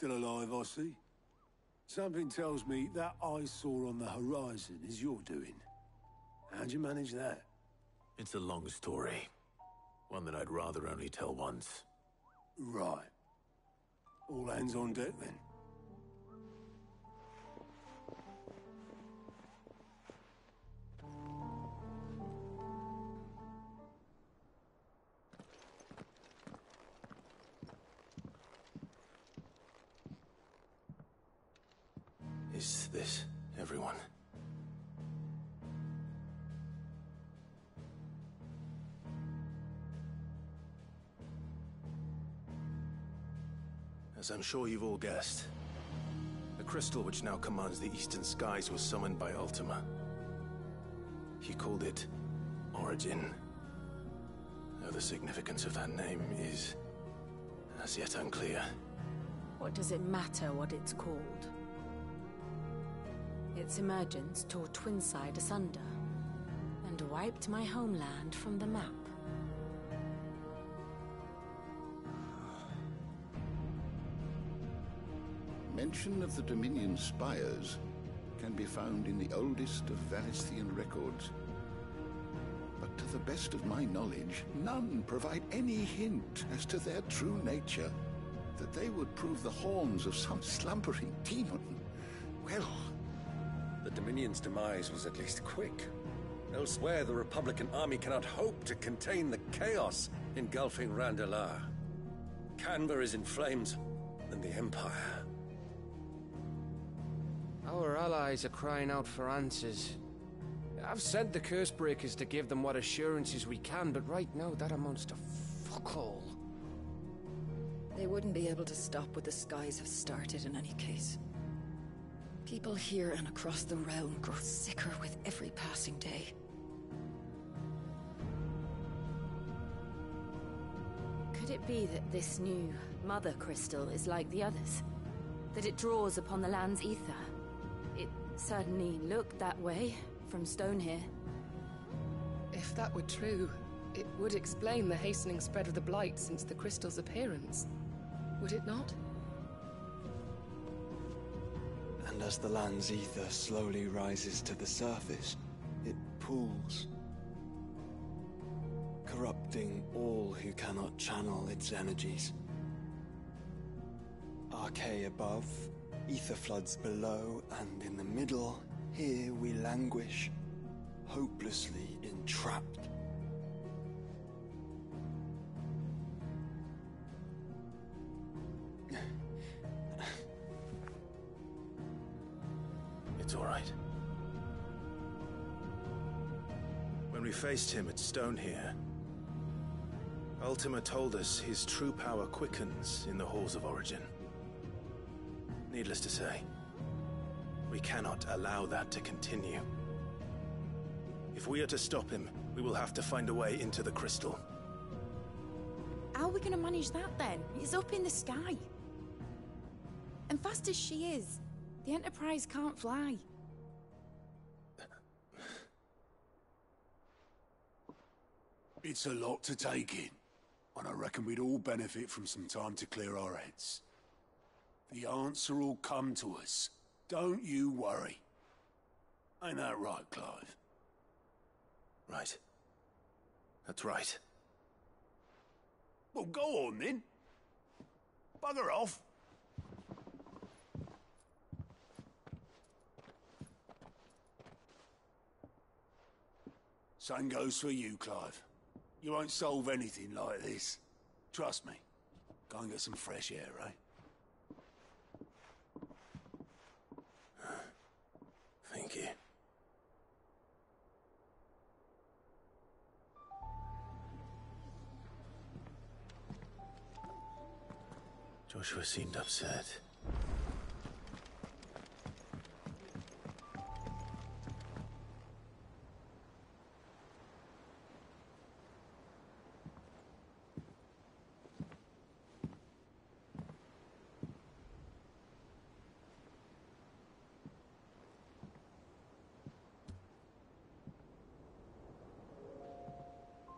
Still alive, I see. Something tells me that I saw on the horizon is your doing. How'd you manage that? It's a long story. One that I'd rather only tell once. Right. All hands on deck, then. Is this everyone? As I'm sure you've all guessed, the crystal which now commands the eastern skies was summoned by Ultima. He called it Origin. Though the significance of that name is as yet unclear. What does it matter what it's called? Its emergence tore Twinside asunder, and wiped my homeland from the map. Mention of the Dominion spires can be found in the oldest of Valisthian records. But to the best of my knowledge, none provide any hint as to their true nature. That they would prove the horns of some slumbering demon. Well... The Dominion's demise was at least quick. Elsewhere, the Republican army cannot hope to contain the chaos engulfing Randalar. Canberra is in flames, and the Empire. Our allies are crying out for answers. I've sent the Cursebreakers to give them what assurances we can, but right now that amounts to fuck all. They wouldn't be able to stop what the skies have started in any case. People here and across the realm grow sicker with every passing day. Could it be that this new Mother Crystal is like the others? That it draws upon the land's ether? It certainly looked that way from stone here. If that were true, it would explain the hastening spread of the Blight since the crystal's appearance. Would it not? And as the land's ether slowly rises to the surface, it pools, corrupting all who cannot channel its energies. Archay above, ether floods below, and in the middle, here we languish, hopelessly entrapped. It's all right. When we faced him at Stone here, Ultima told us his true power quickens in the halls of Origin. Needless to say, we cannot allow that to continue. If we are to stop him, we will have to find a way into the crystal. How are we going to manage that then? It's up in the sky. And fast as she is, the Enterprise can't fly. It's a lot to take in, and I reckon we'd all benefit from some time to clear our heads. The answer will come to us. Don't you worry. Ain't that right, Clive? Right. That's right. Well, go on then. Bugger off. Same goes for you, Clive. You won't solve anything like this. Trust me. Go and get some fresh air, eh? Thank you. Joshua seemed upset.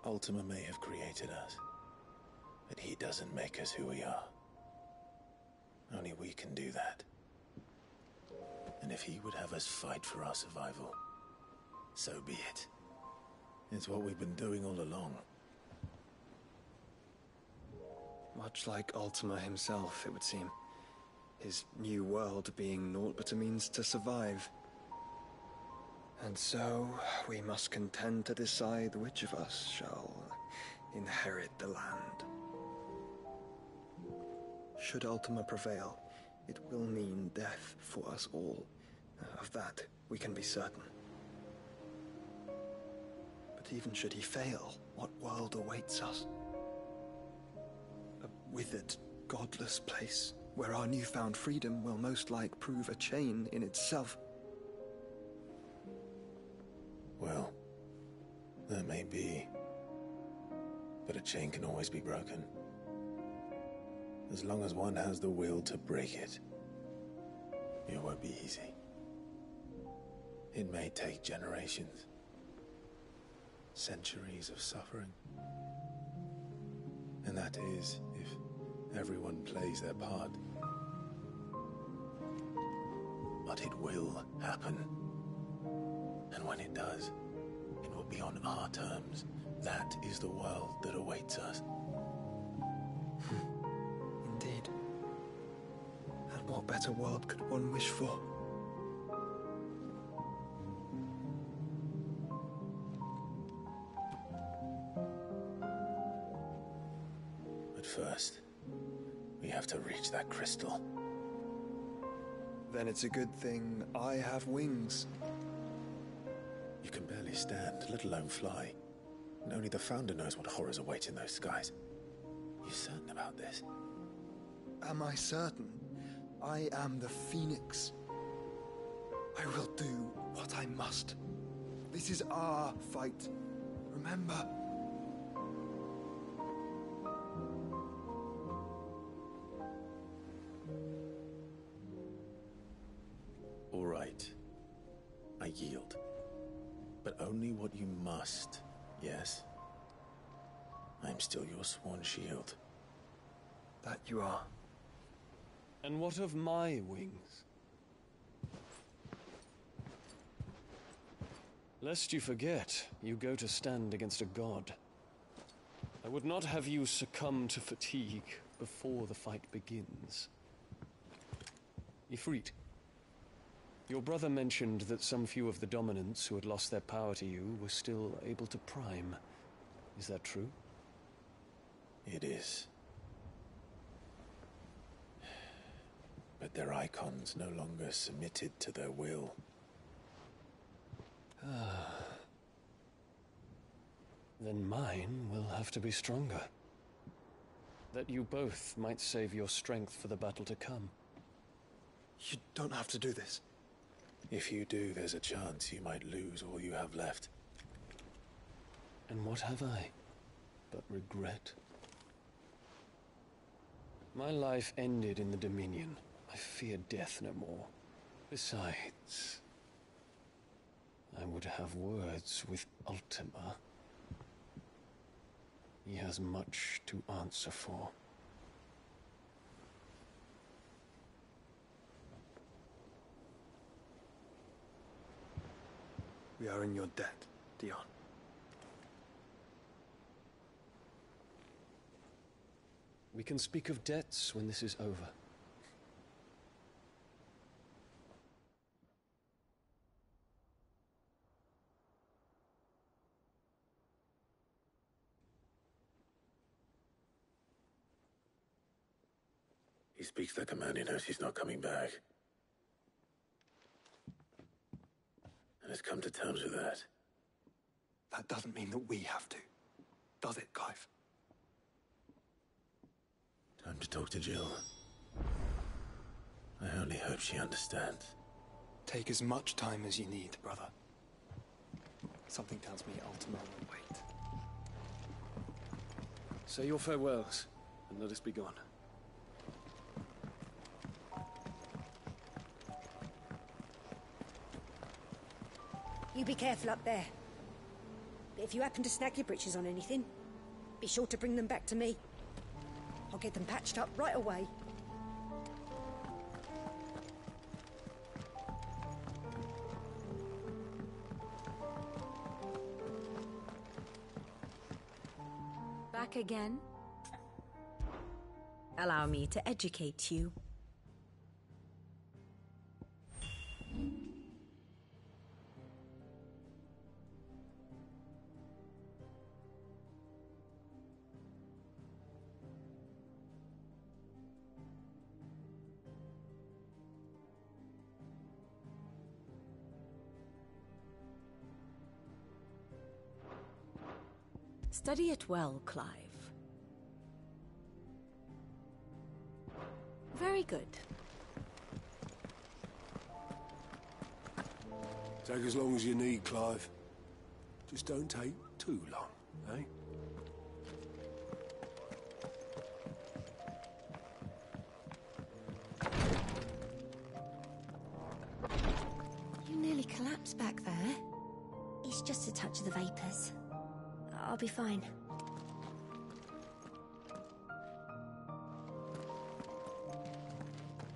Ultima may have created us, but he doesn't make us who we are. Only we can do that. And if he would have us fight for our survival, so be it. It's what we've been doing all along. Much like Ultima himself, it would seem. His new world being naught but a means to survive. And so, we must contend to decide which of us shall inherit the land. Should Ultima prevail, it will mean death for us all. Of that, we can be certain. But even should he fail, what world awaits us? A withered, godless place, where our newfound freedom will most like prove a chain in itself. Well, that may be. But a chain can always be broken. As long as one has the will to break it. It won't be easy. It may take generations. Centuries of suffering. And that is, if everyone plays their part. But it will happen. And when it does, it will be on our terms. That is the world that awaits us. Indeed. And what better world could one wish for? But first, we have to reach that crystal. Then it's a good thing I have wings. You can barely stand, let alone fly. And only the Founder knows what horrors await in those skies. You certain about this? Am I certain? I am the Phoenix. I will do what I must. This is our fight. Remember? All right. I yield. But only what you must, yes? I'm still your sworn shield. That you are. And what of my wings? Lest you forget, you go to stand against a god. I would not have you succumb to fatigue before the fight begins. Ifrit, your brother mentioned that some few of the dominants who had lost their power to you were still able to prime. Is that true? It is. But their icons no longer submitted to their will. Then mine will have to be stronger. That you both might save your strength for the battle to come. You don't have to do this. If you do, there's a chance you might lose all you have left. And what have I but regret? My life ended in the Dominion. I fear death no more. Besides, I would have words with Ultima. He has much to answer for. We are in your debt, Dion. We can speak of debts when this is over. He speaks like a man who knows he's not coming back. And has come to terms with that. That doesn't mean that we have to. Does it, Clive? Time to talk to Jill. I only hope she understands. Take as much time as you need, brother. Something tells me Ultima will wait. Say your farewells, and let us be gone. You be careful up there. But if you happen to snag your britches on anything, be sure to bring them back to me. I'll get them patched up right away. back again? Allow me to educate you. Study it well, Clive. Very good. Take as long as you need, Clive. Just don't take too long, eh? You nearly collapsed back there. It's just a touch of the vapors. I'll be fine.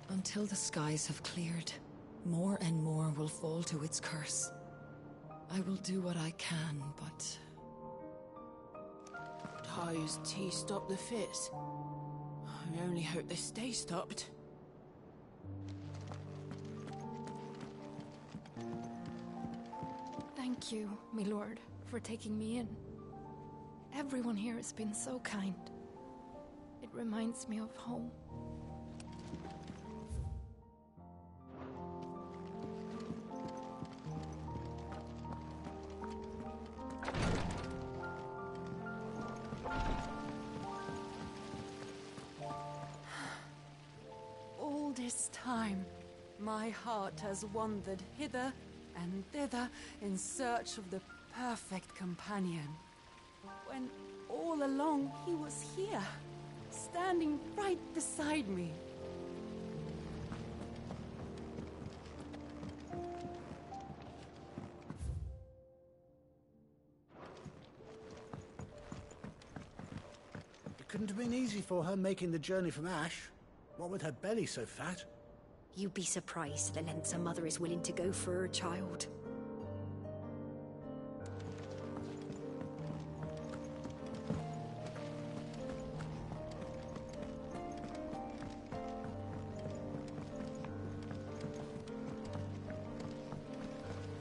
Until the skies have cleared, more and more will fall to its curse. I will do what I can, but... Ty's tea stopped the fits. I only hope they stay stopped. Thank you, my lord, for taking me in. Everyone here has been so kind. It reminds me of home. All this time, my heart has wandered hither and thither in search of the perfect companion. When all along he was here, standing right beside me. It couldn't have been easy for her making the journey from Ash. What with her belly so fat? You'd be surprised at the lengths a mother is willing to go for her child.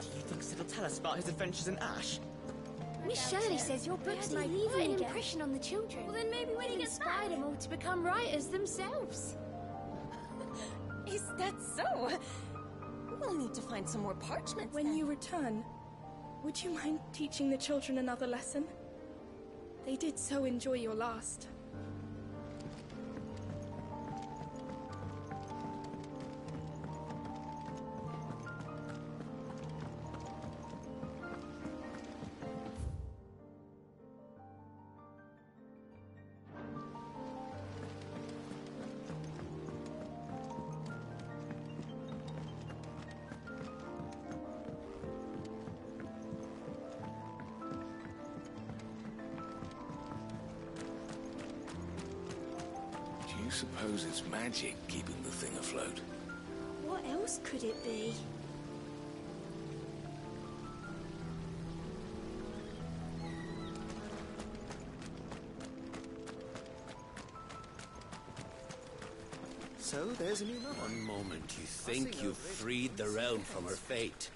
Do you think it'll tell us about his adventures in Ash? Miss Shirley says your books might leave an impression on the children. Well, then maybe when he gets inspire them all to become writers themselves. Is that so? We'll need to find some more parchments. When you return, would you mind teaching the children another lesson? They did so enjoy your last. Do you suppose it's magic keeping the thing afloat? What else could it be? So, there's a new mother. One moment you think you've freed the realm from her fate.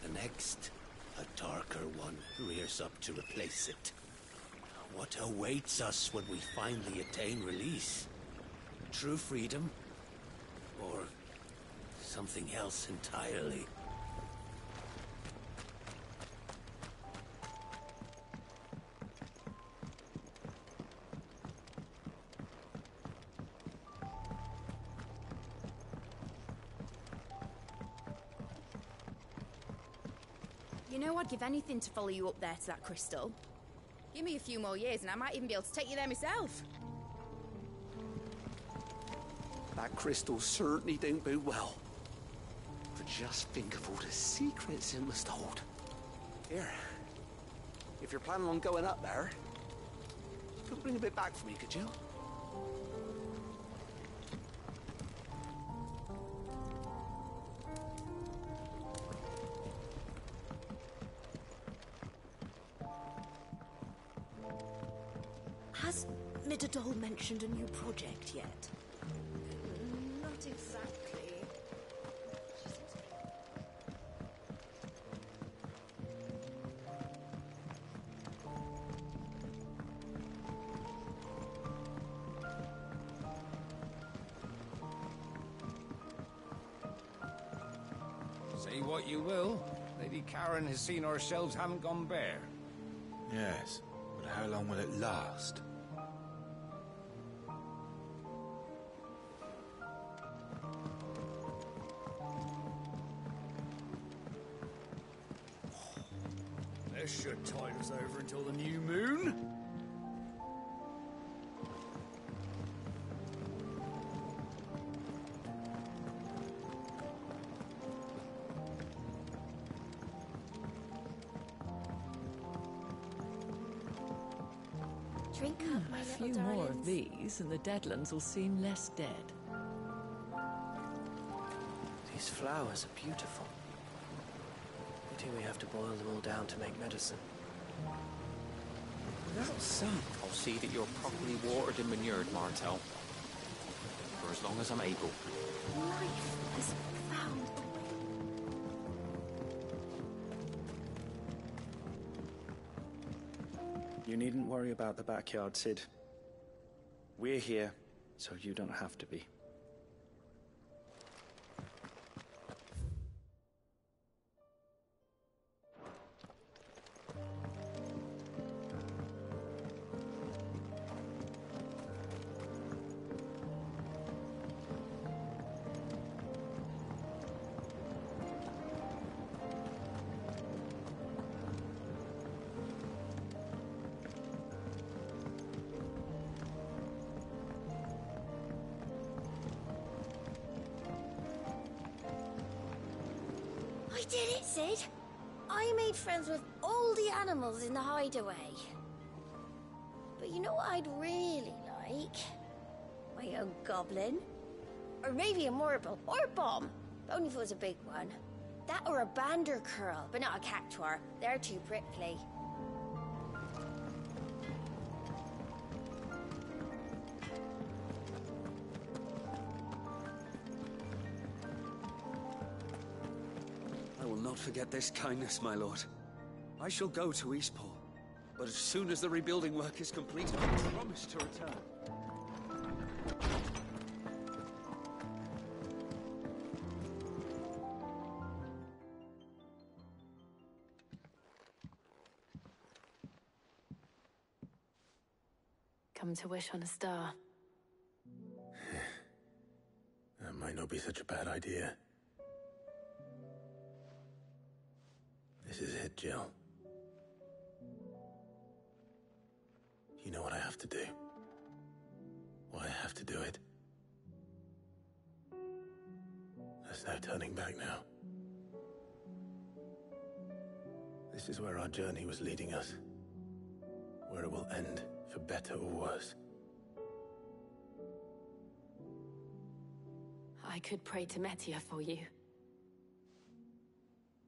The next, a darker one rears up to replace it. What awaits us when we finally attain release? True freedom? Or something else entirely? You know, I'd give anything to follow you up there to that crystal. Give me a few more years and I might even be able to take you there myself. That crystal certainly don't bode well. But just think of all the secrets it must hold. Here, if you're planning on going up there, could bring a bit back for me, could you? Has Nitterdol mentioned a new project yet? Not exactly. Say what you will, Lady Karen has seen our shelves haven't gone bare. Yes, but how long will it last? This should tide us over until the new moon. Drink up, my A little few more darlings. of these, and the Deadlands will seem less dead. These flowers are beautiful. Pity we have to boil them all down to make medicine. Without sun, I'll see that you're properly watered and manured, Martel. For as long as I'm able. Life has found a way. You needn't worry about the backyard, Sid. We're here, so you don't have to be. I did it, Sid. I made friends with all the animals in the hideaway. But you know what I'd really like? My own goblin. Or maybe a morble or a bomb. Only if it was a big one. That or a bander curl, but not a cactuar. They're too prickly. I will not forget this kindness, my lord. I shall go to Eastport, but as soon as the rebuilding work is complete, I promise to return. Come to wish on a star. That might not be such a bad idea. This is it, Jill. You know what I have to do. Why I have to do it. There's no turning back now. This is where our journey was leading us. Where it will end, for better or worse. I could pray to Metia for you.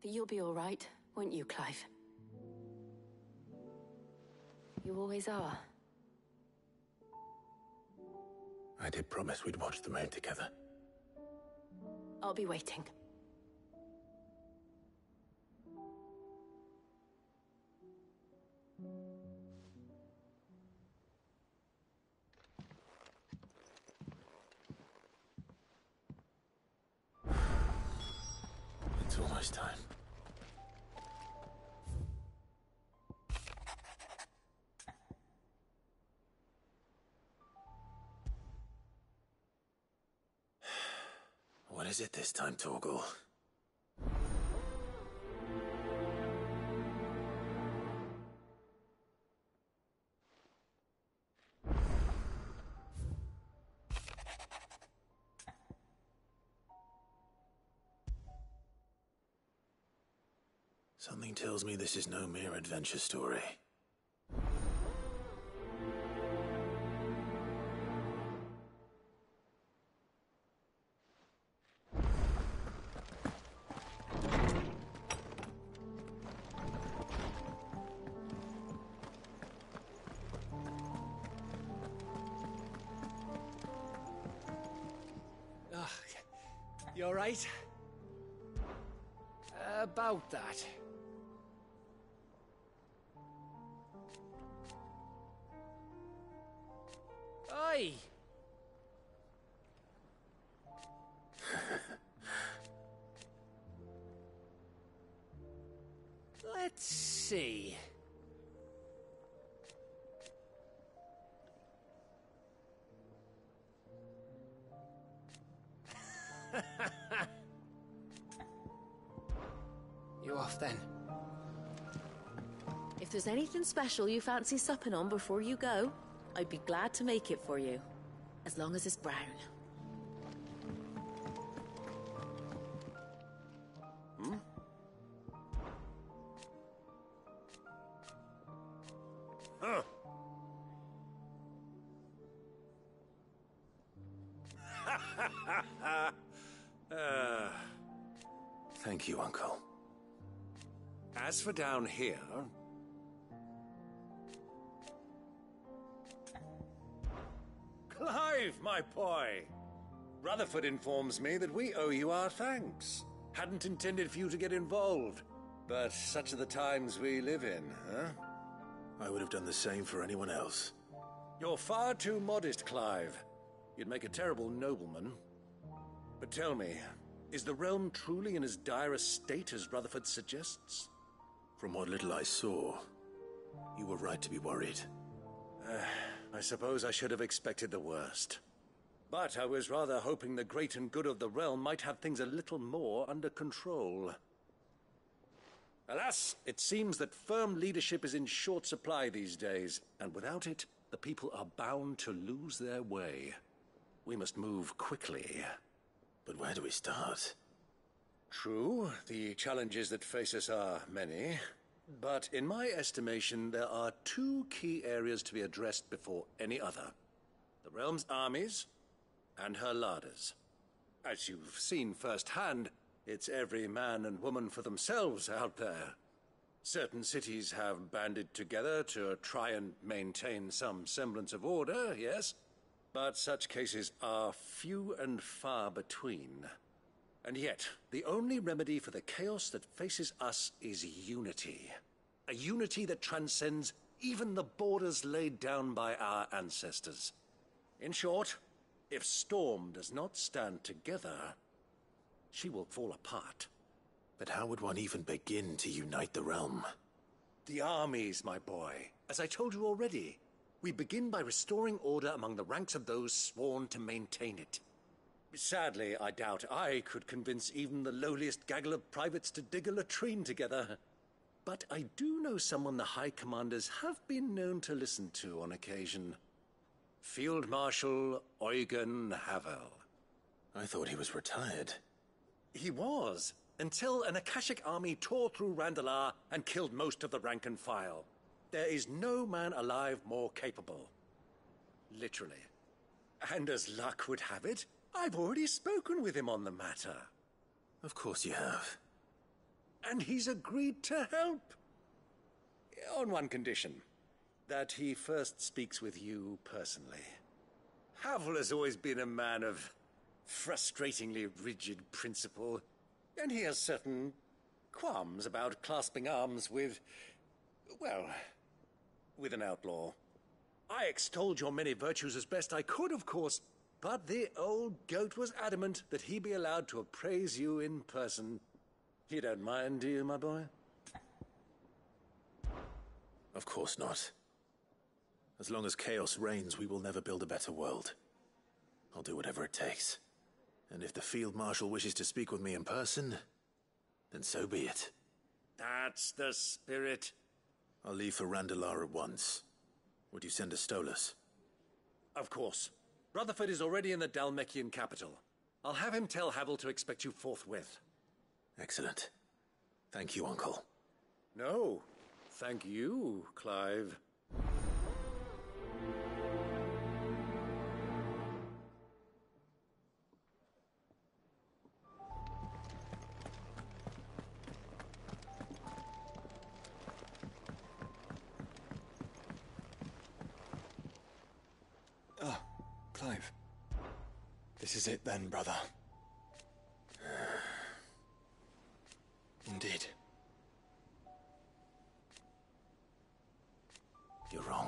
But you'll be all right, won't you, Clive? You always are. I did promise we'd watch the moon together. I'll be waiting. It's almost time. What is it this time, Torgal? Something tells me this is no mere adventure story. You alright? About that. Oi! Let's see. You off then? If there's anything special you fancy supping on before you go, I'd be glad to make it for you. As long as it's brown. Huh. Thank you, Uncle. As for down here... Clive, my boy! Rutherford informs me that we owe you our thanks. Hadn't intended for you to get involved, but such are the times we live in, huh? I would have done the same for anyone else. You're far too modest, Clive. You'd make a terrible nobleman. But tell me, is the realm truly in as dire a state as Rutherford suggests? From what little I saw, you were right to be worried. I suppose I should have expected the worst. But I was rather hoping the great and good of the realm might have things a little more under control. Alas, it seems that firm leadership is in short supply these days, and without it, the people are bound to lose their way. We must move quickly. But where do we start? True, the challenges that face us are many. But in my estimation, there are two key areas to be addressed before any other. The realm's armies and her larders. As you've seen firsthand, it's every man and woman for themselves out there. Certain cities have banded together to try and maintain some semblance of order, yes? But such cases are few and far between. And yet, the only remedy for the chaos that faces us is unity. A unity that transcends even the borders laid down by our ancestors. In short, if Storm does not stand together, she will fall apart. But how would one even begin to unite the realm? The armies, my boy. As I told you already, we begin by restoring order among the ranks of those sworn to maintain it. Sadly, I doubt I could convince even the lowliest gaggle of privates to dig a latrine together. But I do know someone the High Commanders have been known to listen to on occasion. Field Marshal Eugen Havel. I thought he was retired. He was, until an Akashic army tore through Randalar and killed most of the rank and file. There is no man alive more capable. Literally. And as luck would have it, I've already spoken with him on the matter. Of course you have. And he's agreed to help. On one condition. That he first speaks with you personally. Havel has always been a man of frustratingly rigid principle, and he has certain qualms about clasping arms with, well, with an outlaw. I extolled your many virtues as best I could, of course, but the old goat was adamant that he be allowed to appraise you in person. You don't mind, do you, my boy? Of course not. As long as chaos reigns, we will never build a better world. I'll do whatever it takes. And if the Field Marshal wishes to speak with me in person, then so be it. That's the spirit. I'll leave for Randalar at once. Would you send a Stolas? Of course. Rutherford is already in the Dalmekian capital. I'll have him tell Havel to expect you forthwith. Excellent. Thank you, Uncle. No, thank you, Clive. Ah, Clive. This is it then, brother. did. You're wrong.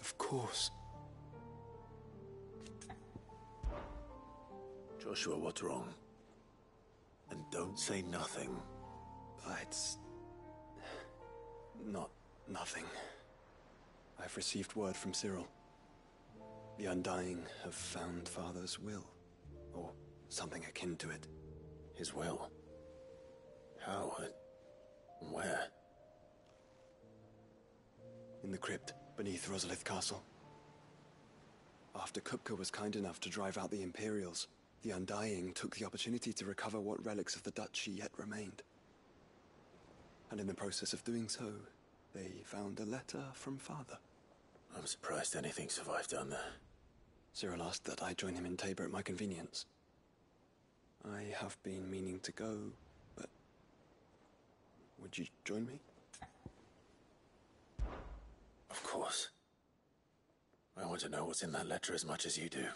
Of course. Joshua, what's wrong? And don't say nothing. It's... not nothing. I've received word from Cyril. The Undying have found Father's will. Or something akin to it. His will? How? Where? In the crypt, beneath Rosalith Castle. After Kupka was kind enough to drive out the Imperials, the Undying took the opportunity to recover what relics of the Duchy yet remained. And in the process of doing so, they found a letter from Father. I'm surprised anything survived down there. Cyril asked that I join him in Tabor at my convenience. I have been meaning to go, but... would you join me? Of course. I want to know what's in that letter as much as you do.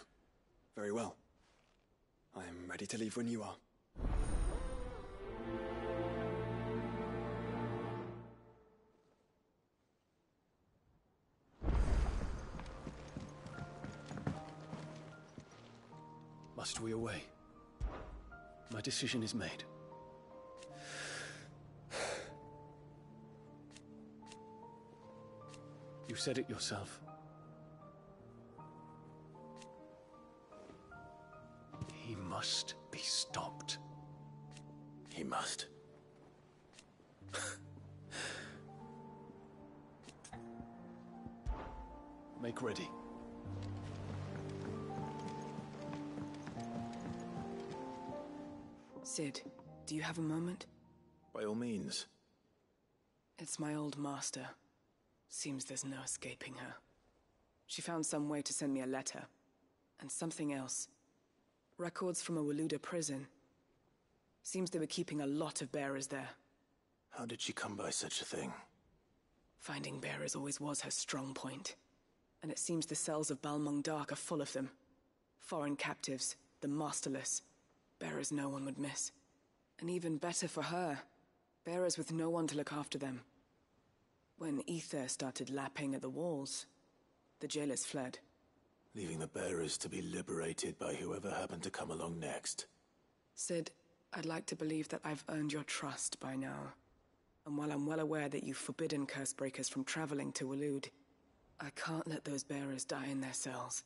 Very well. I'm ready to leave when you are. Must we away? My decision is made. You said it yourself. He must be stopped. He must. Make ready. Cid, do you have a moment? By all means. It's my old master. Seems there's no escaping her. She found some way to send me a letter. And something else. Records from a Waluda prison. Seems they were keeping a lot of bearers there. How did she come by such a thing? Finding bearers always was her strong point. And it seems the cells of Balmung Dark are full of them. Foreign captives, the masterless. Bearers no one would miss. And even better for her, bearers with no one to look after them. When ether started lapping at the walls, the jailers fled. Leaving the bearers to be liberated by whoever happened to come along next. Cid, I'd like to believe that I've earned your trust by now. And while I'm well aware that you've forbidden Cursebreakers from traveling to Waloed, I can't let those bearers die in their cells.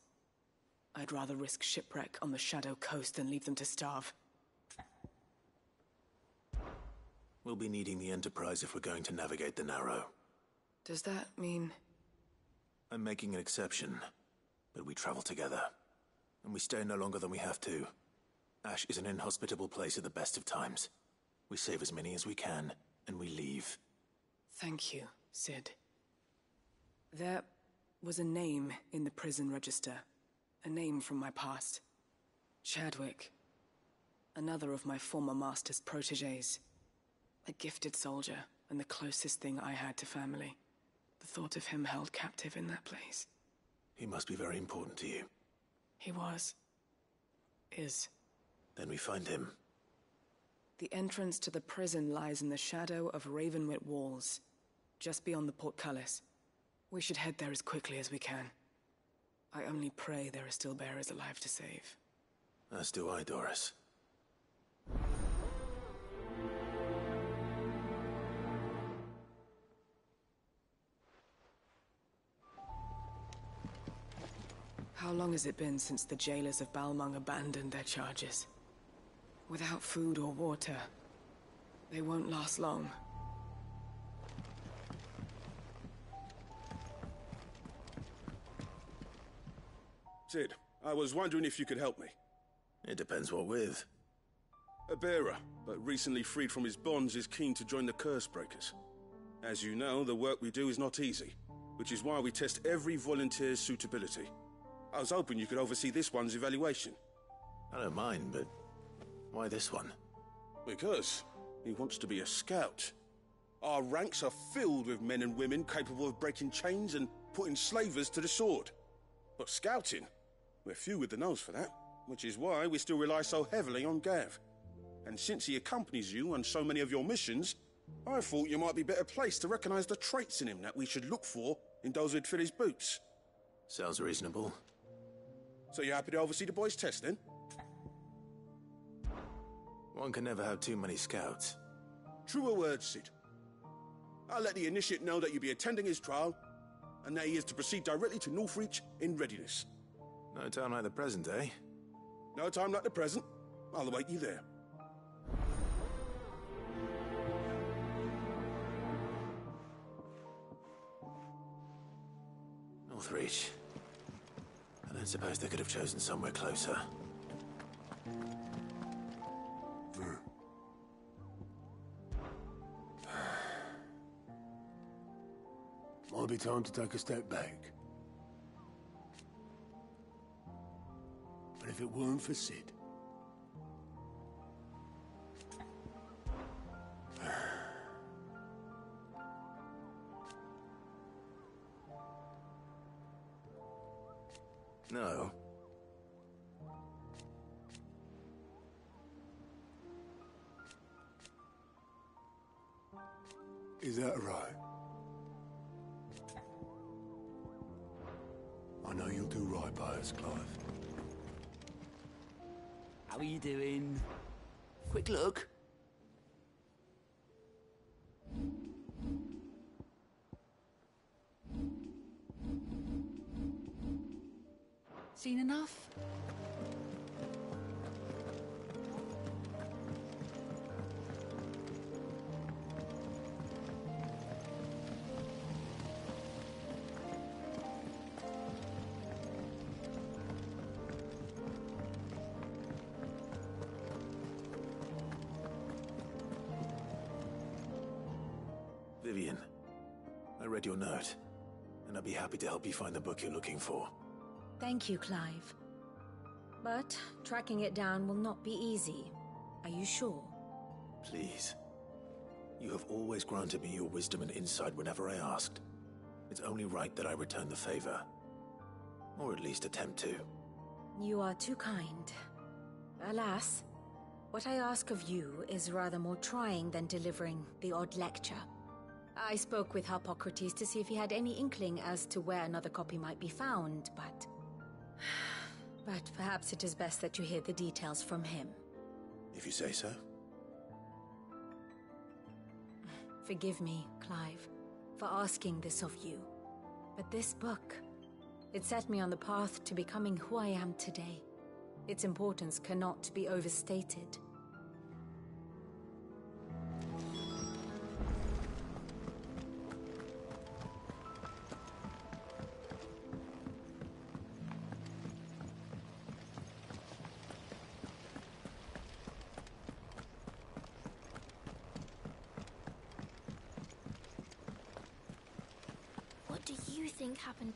I'd rather risk shipwreck on the Shadow Coast than leave them to starve. We'll be needing the Enterprise if we're going to navigate the Narrow. Does that mean... I'm making an exception, but we travel together. And we stay no longer than we have to. Ash is an inhospitable place at the best of times. We save as many as we can, and we leave. Thank you, Cid. There was a name in the prison register. A name from my past. Chadwick. Another of my former master's protégés. A gifted soldier, and the closest thing I had to family. The thought of him held captive in that place. He must be very important to you. He was. Is. Then we find him. The entrance to the prison lies in the shadow of Ravenwit Walls, just beyond the portcullis. We should head there as quickly as we can. I only pray there are still bearers alive to save. As do I, Doris. How long has it been since the jailers of Balmung abandoned their charges? Without food or water, they won't last long. Cid, I was wondering if you could help me. It depends what with. A bearer, but recently freed from his bonds, is keen to join the Cursebreakers. As you know, the work we do is not easy, which is why we test every volunteer's suitability. I was hoping you could oversee this one's evaluation. I don't mind, but why this one? Because he wants to be a scout. Our ranks are filled with men and women capable of breaking chains and putting slavers to the sword. But scouting, we're few with the nose for that, which is why we still rely so heavily on Gav. And since he accompanies you on so many of your missions, I thought you might be better placed to recognize the traits in him that we should look for in those who'd fill his boots. Sounds reasonable. So you're happy to oversee the boys' test, then? One can never have too many scouts. Truer words, Sid. I'll let the initiate know that you'll be attending his trial, and that he is to proceed directly to Northreach in readiness. No time like the present, eh? No time like the present. I'll await you there. Northreach. I don't suppose they could have chosen somewhere closer. Might be time to take a step back. But if it weren't for Sid... No. Is that right? I know you'll do right by us, Clive. How are you doing? Quick look. Seen enough? Vivian, I read your note, and I'd be happy to help you find the book you're looking for. Thank you, Clive. But tracking it down will not be easy. Are you sure? Please. You have always granted me your wisdom and insight whenever I asked. It's only right that I return the favor. Or at least attempt to. You are too kind. Alas, what I ask of you is rather more trying than delivering the odd lecture. I spoke with Harpocrates to see if he had any inkling as to where another copy might be found, but perhaps it is best that you hear the details from him. If you say so. Forgive me, Clive, for asking this of you. But this book, it set me on the path to becoming who I am today. Its importance cannot be overstated. What do you think happened?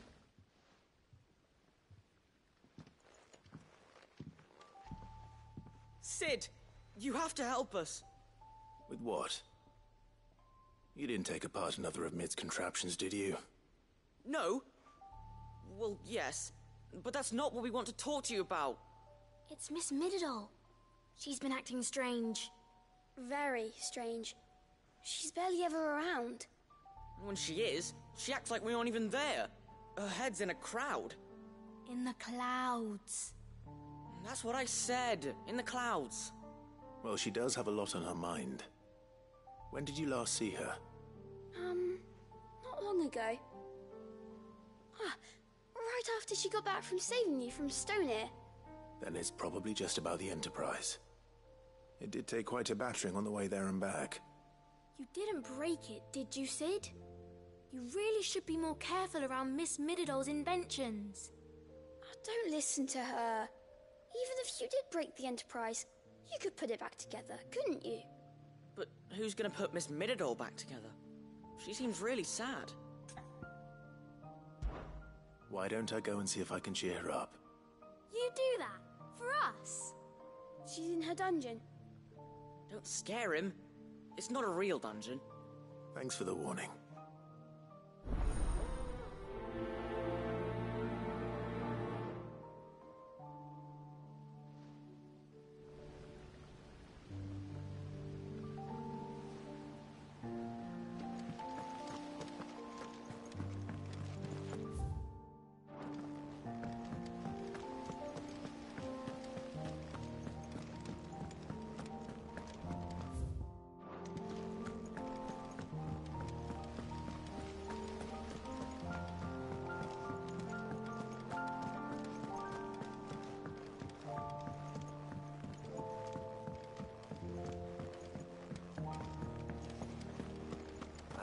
Sid! You have to help us! With what? You didn't take apart another of Mid's contraptions, did you? No? Well, yes. But that's not what we want to talk to you about. It's Miss Mididol. She's been acting strange. Very strange. She's barely ever around. When she is, she acts like we aren't even there. Her head's in a crowd. In the clouds. That's what I said. In the clouds. Well, she does have a lot on her mind. When did you last see her? Not long ago. Right after she got back from saving you from Stoneir. Then it's probably just about the Enterprise. It did take quite a battering on the way there and back. You didn't break it, did you, Sid? You really should be more careful around Miss Mididol's inventions. Oh, don't listen to her. Even if you did break the Enterprise, you could put it back together, couldn't you? But who's gonna put Miss Mididol back together? She seems really sad. Why don't I go and see if I can cheer her up? You do that? For us? She's in her dungeon. Don't scare him. It's not a real dungeon. Thanks for the warning.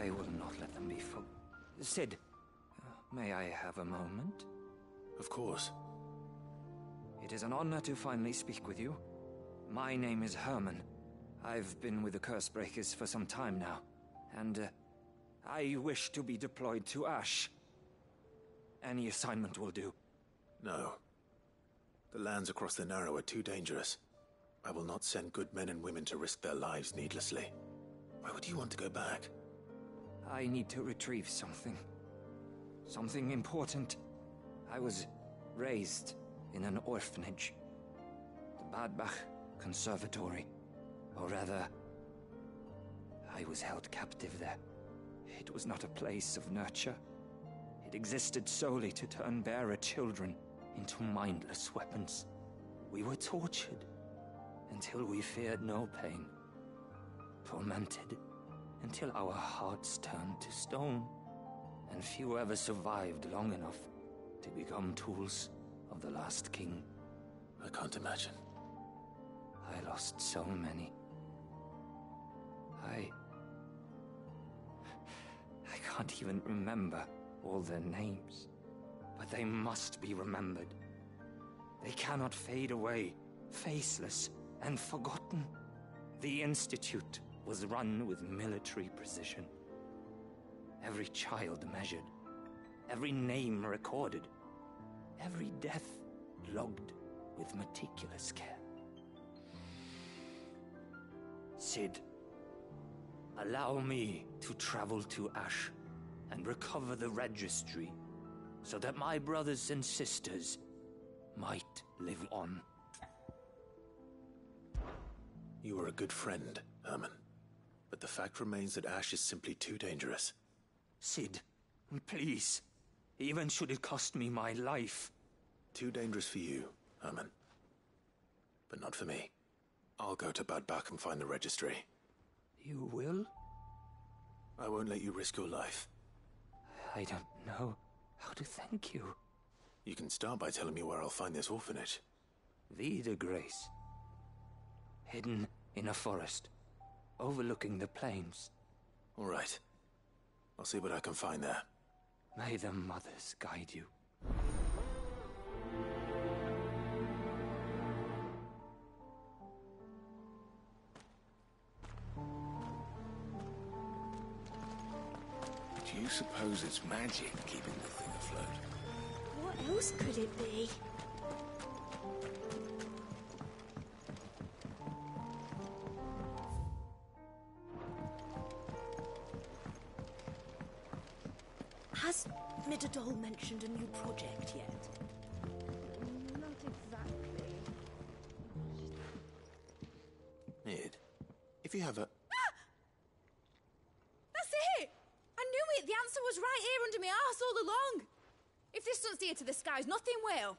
I will not let them be Sid, may I have a moment? Of course. It is an honor to finally speak with you. My name is Herman. I've been with the Cursebreakers for some time now, and I wish to be deployed to Ash. Any assignment will do. No. The lands across the Narrow are too dangerous. I will not send good men and women to risk their lives needlessly. Why would you want to go back? I need to retrieve something. Something important. I was raised in an orphanage. The Badbach Conservatory. Or rather, I was held captive there. It was not a place of nurture. It existed solely to turn bearer children into mindless weapons. We were tortured until we feared no pain. Tormented until our hearts turned to stone, and few ever survived long enough to become tools of the last king. I can't imagine. I lost so many. I can't even remember all their names, but they must be remembered. They cannot fade away, faceless and forgotten. The Institute was run with military precision. Every child measured, every name recorded, every death logged with meticulous care. Sid, allow me to travel to Ash and recover the registry so that my brothers and sisters might live on. You were a good friend, Herman. But the fact remains that Ash is simply too dangerous. Sid, please. Even should it cost me my life. Too dangerous for you, Herman. But not for me. I'll go to Badbach and find the registry. You will? I won't let you risk your life. I don't know how to thank you. You can start by telling me where I'll find this orphanage. Vida Grace. Hidden in a forest, overlooking the plains. All right. I'll see what I can find there. May the mothers guide you. Do you suppose it's magic keeping the thing afloat? What else could it be? Has Midadol mentioned a new project yet? Not exactly. Mid, if you have a... That's it! I knew it! The answer was right here under my arse all along! If this doesn't steer to the skies, nothing will!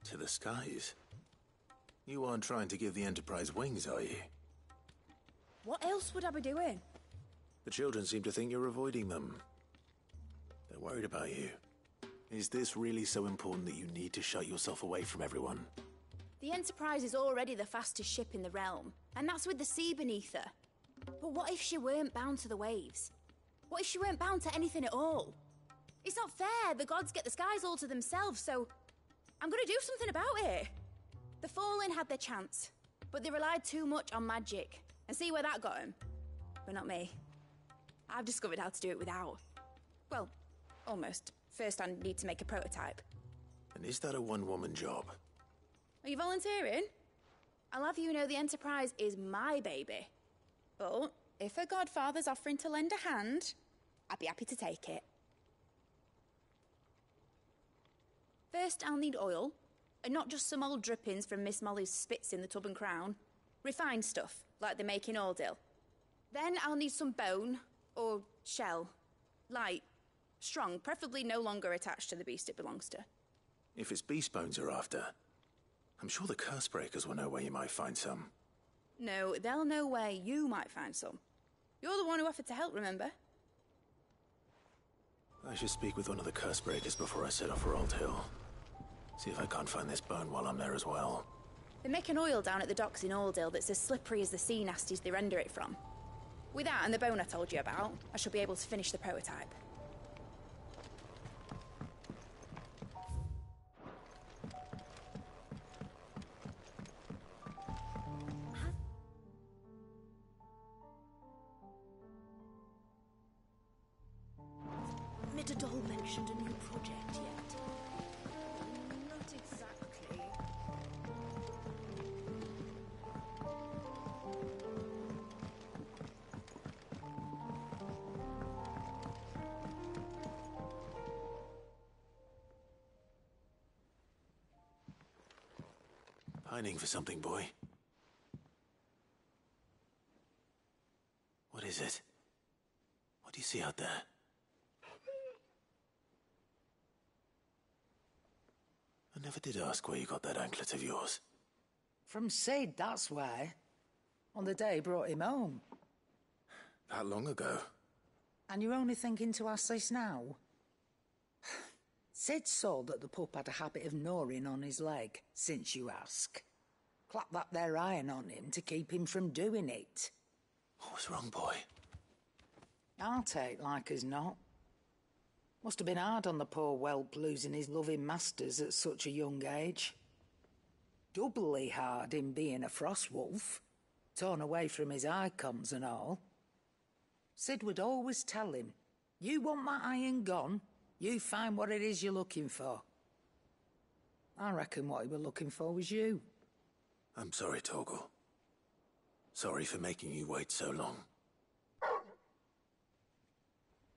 To the skies? You aren't trying to give the Enterprise wings, are you? What else would I be doing? The children seem to think you're avoiding them. They're worried about you. Is this really so important that you need to shut yourself away from everyone? The Enterprise is already the fastest ship in the realm, and that's with the sea beneath her. But what if she weren't bound to the waves? What if she weren't bound to anything at all? It's not fair. The gods get the skies all to themselves, so I'm gonna do something about it. The Fallen had their chance, but they relied too much on magic. And see where that got them? But not me. I've discovered how to do it without. Well, almost. First I need to make a prototype. And is that a one-woman job? Are you volunteering? I'll have you know the Enterprise is my baby. But if her godfather's offering to lend a hand, I'd be happy to take it. First, I'll need oil, and not just some old drippings from Miss Molly's spits in the Tub and Crown. Refined stuff, like they make in Aldil. Then I'll need some bone, or shell. Light, strong, preferably no longer attached to the beast it belongs to. If it's beast bones you're after, I'm sure the Cursebreakers will know where you might find some. No, they'll know where you might find some. You're the one who offered to help, remember? I should speak with one of the Cursebreakers before I set off for Old Hill. See if I can't find this bone while I'm there as well. They make an oil down at the docks in Aldil that's as slippery as the sea nasties they render it from. With that and the bone I told you about, I shall be able to finish the prototype. Mitadol mentioned a new project yet? Not exactly. Pining for something, boy. What is it? What do you see out there? I never did ask where you got that anklet of yours. From Sid, that's where. On the day he brought him home. That long ago? And you're only thinking to ask this now? Sid saw that the pup had a habit of gnawing on his leg, since you ask. Clap that there iron on him to keep him from doing it. What was wrong, boy? I'll take like as not. Must have been hard on the poor whelp losing his loving masters at such a young age. Doubly hard in being a frost wolf, torn away from his icons and all. Sid would always tell him, you want that iron gone, you find what it is you're looking for. I reckon what he were looking for was you. I'm sorry, Torgal. Sorry for making you wait so long.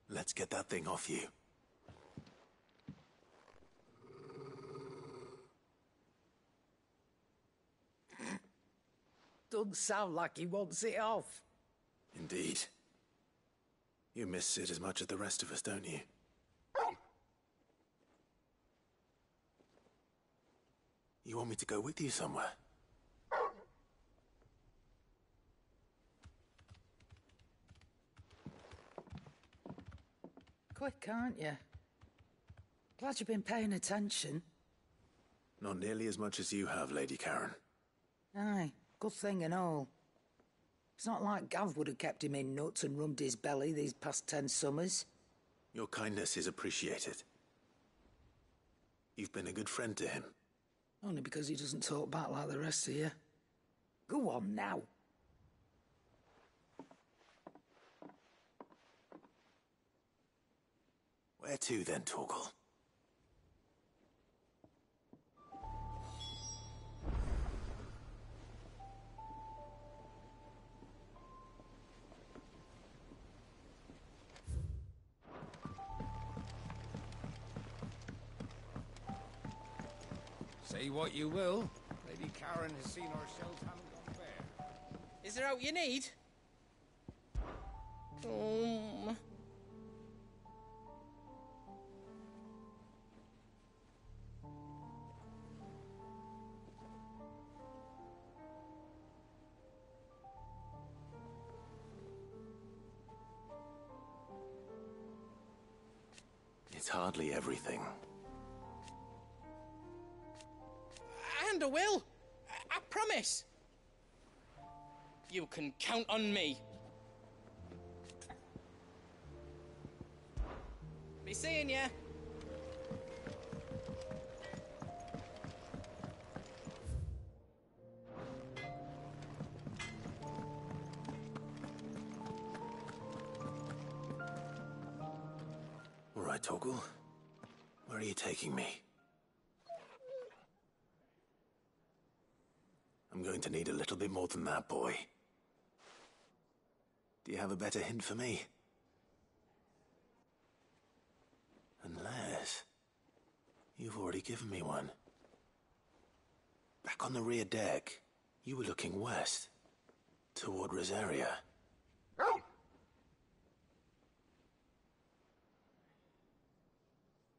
Let's get that thing off you. Doesn't sound like he wants it off. Indeed. You miss Sid as much as the rest of us, don't you? You want me to go with you somewhere? Quick, aren't you? Glad you've been paying attention. Not nearly as much as you have, Lady Karen. Aye, good thing and all. It's not like Gav would have kept him in nuts and rubbed his belly these past 10 summers. Your kindness is appreciated. You've been a good friend to him. Only because he doesn't talk back like the rest of you. Go on now. Where to then, Torgal? Say what you will, Lady Karen has seen our shells haven't gone bare. Is there out you need? It's hardly everything. And I will. I promise. You can count on me. Be seeing ya. All right, Torgal. Where are you taking me? I'm going to need a little bit more than that, boy. Do you have a better hint for me? Unless... you've already given me one. Back on the rear deck, you were looking west, toward Rosaria.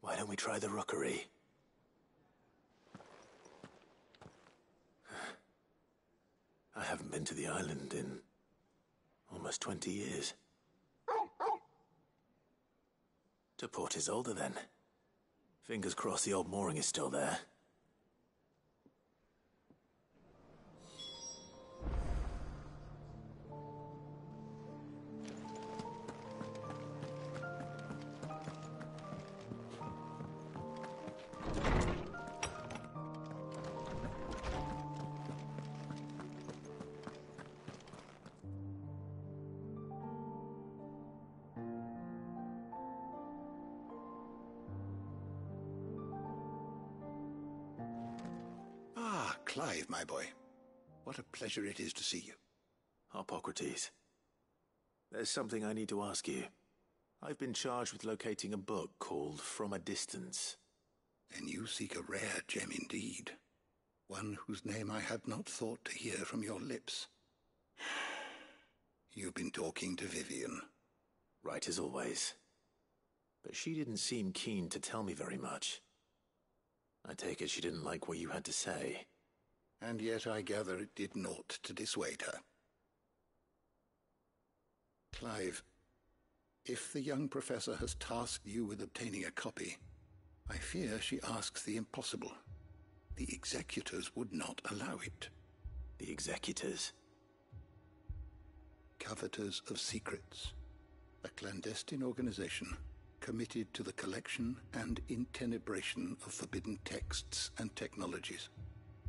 Why don't we try the rookery? I haven't been to the island in almost 20 years. To Port Isolde, then. Fingers crossed the old mooring is still there. Clive, my boy. What a pleasure it is to see you. Hippocrates. There's something I need to ask you. I've been charged with locating a book called From a Distance. Then you seek a rare gem indeed. One whose name I had not thought to hear from your lips. You've been talking to Vivian. Right as always. But she didn't seem keen to tell me very much. I take it she didn't like what you had to say. And yet I gather it did naught to dissuade her. Clive, if the young professor has tasked you with obtaining a copy, I fear she asks the impossible. The executors would not allow it. The executors? Coveters of Secrets. A clandestine organization committed to the collection and intenebration of forbidden texts and technologies.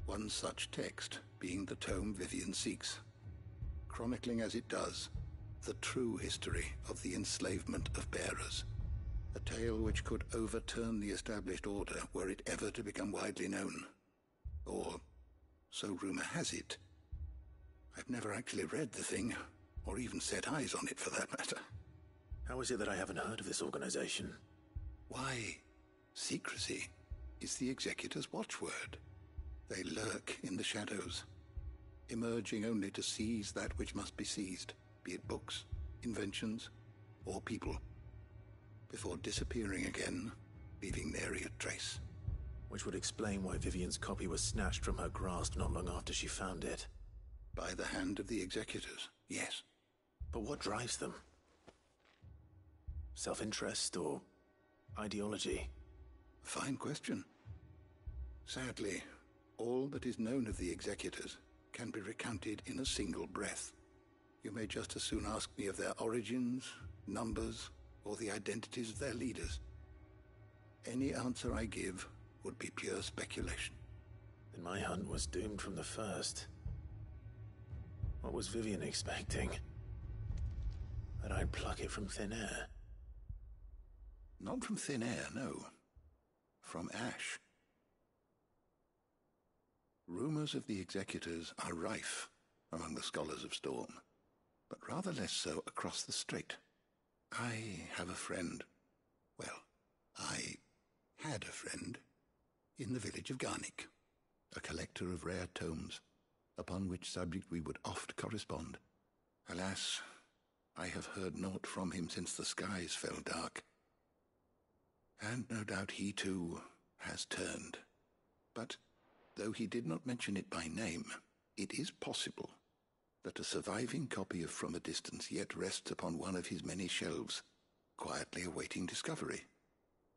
One such text being the tome Vivian seeks, chronicling as it does the true history of the enslavement of bearers, a tale which could overturn the established order were it ever to become widely known. Or, so rumor has it. I've never actually read the thing, or even set eyes on it for that matter. How is it that I haven't heard of this organization? Why, secrecy is the Executor's watchword. They lurk in the shadows, emerging only to seize that which must be seized, be it books, inventions, or people, before disappearing again, leaving nary a trace. Which would explain why Vivian's copy was snatched from her grasp not long after she found it. By the hand of the Executors, yes. But what drives them? Self-interest or ideology? Fine question. Sadly, all that is known of the Executors can be recounted in a single breath. You may just as soon ask me of their origins, numbers, or the identities of their leaders. Any answer I give would be pure speculation. Then my hunt was doomed from the first. What was Vivian expecting? That I'd pluck it from thin air? Not from thin air, no. From ash. Rumors of the Executors are rife among the scholars of Storm, but rather less so across the strait. I have a friend. Well, I had a friend in the village of Garnick, a collector of rare tomes, upon which subject we would oft correspond. Alas, I have heard naught from him since the skies fell dark. And no doubt he too has turned. But though he did not mention it by name, it is possible that a surviving copy of From a Distance yet rests upon one of his many shelves, quietly awaiting discovery.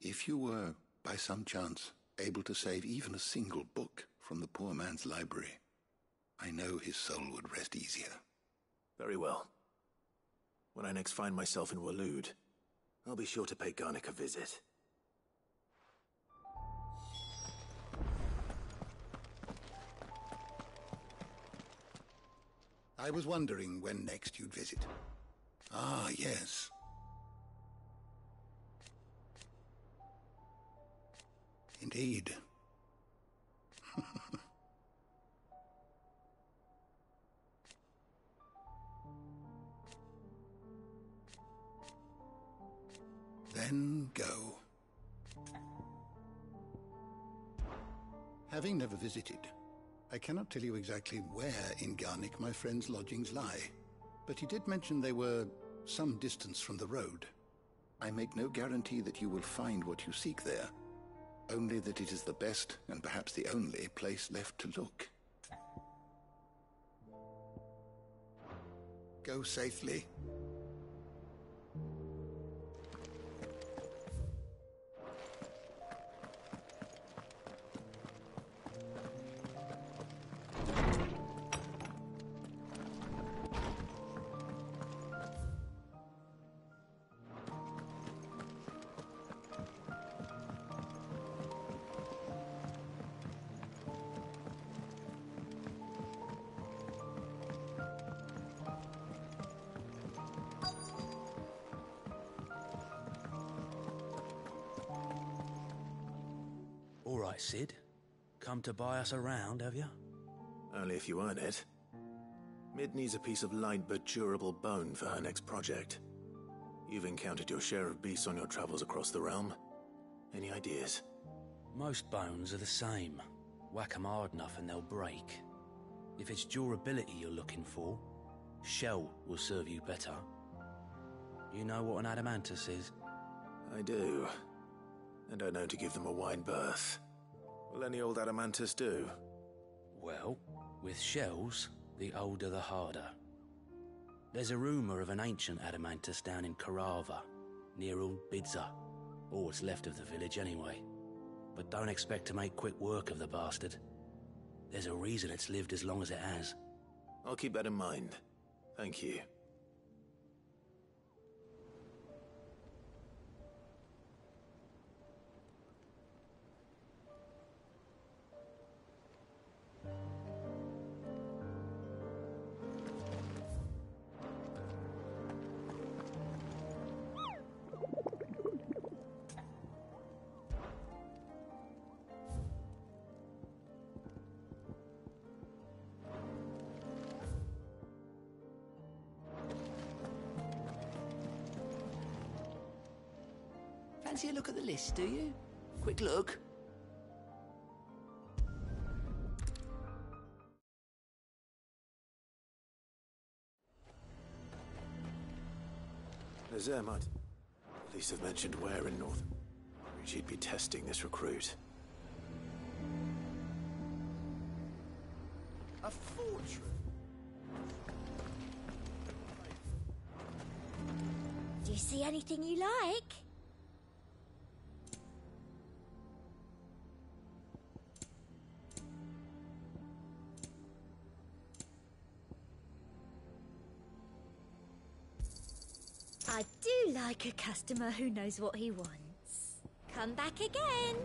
If you were, by some chance, able to save even a single book from the poor man's library, I know his soul would rest easier. Very well. When I next find myself in Waloed, I'll be sure to pay Garnick a visit. I was wondering when next you'd visit. Ah, yes. Indeed. Then go. Having never visited, I cannot tell you exactly where in Garnick my friend's lodgings lie, but he did mention they were some distance from the road. I make no guarantee that you will find what you seek there, only that it is the best and perhaps the only place left to look. Go safely. All right, Sid. Come to buy us around, have you? Only if you earn it. Mid needs a piece of light but durable bone for her next project. You've encountered your share of beasts on your travels across the realm. Any ideas? Most bones are the same. Whack 'em hard enough and they'll break. If it's durability you're looking for, shell will serve you better. You know what an adamantus is? I do. And I know to give them a wide berth. Will any old adamantus do? Well, with shells, the older the harder. There's a rumour of an ancient adamantus down in Karava, near Old Bidza, or what's left of the village anyway. But don't expect to make quick work of the bastard. There's a reason it's lived as long as it has. I'll keep that in mind. Thank you. Fancy a look at the list, do you? Quick look. Nazir might at least have mentioned where in North she'd be testing this recruit. A fortress? Do you see anything you like? I do like a customer who knows what he wants. Come back again.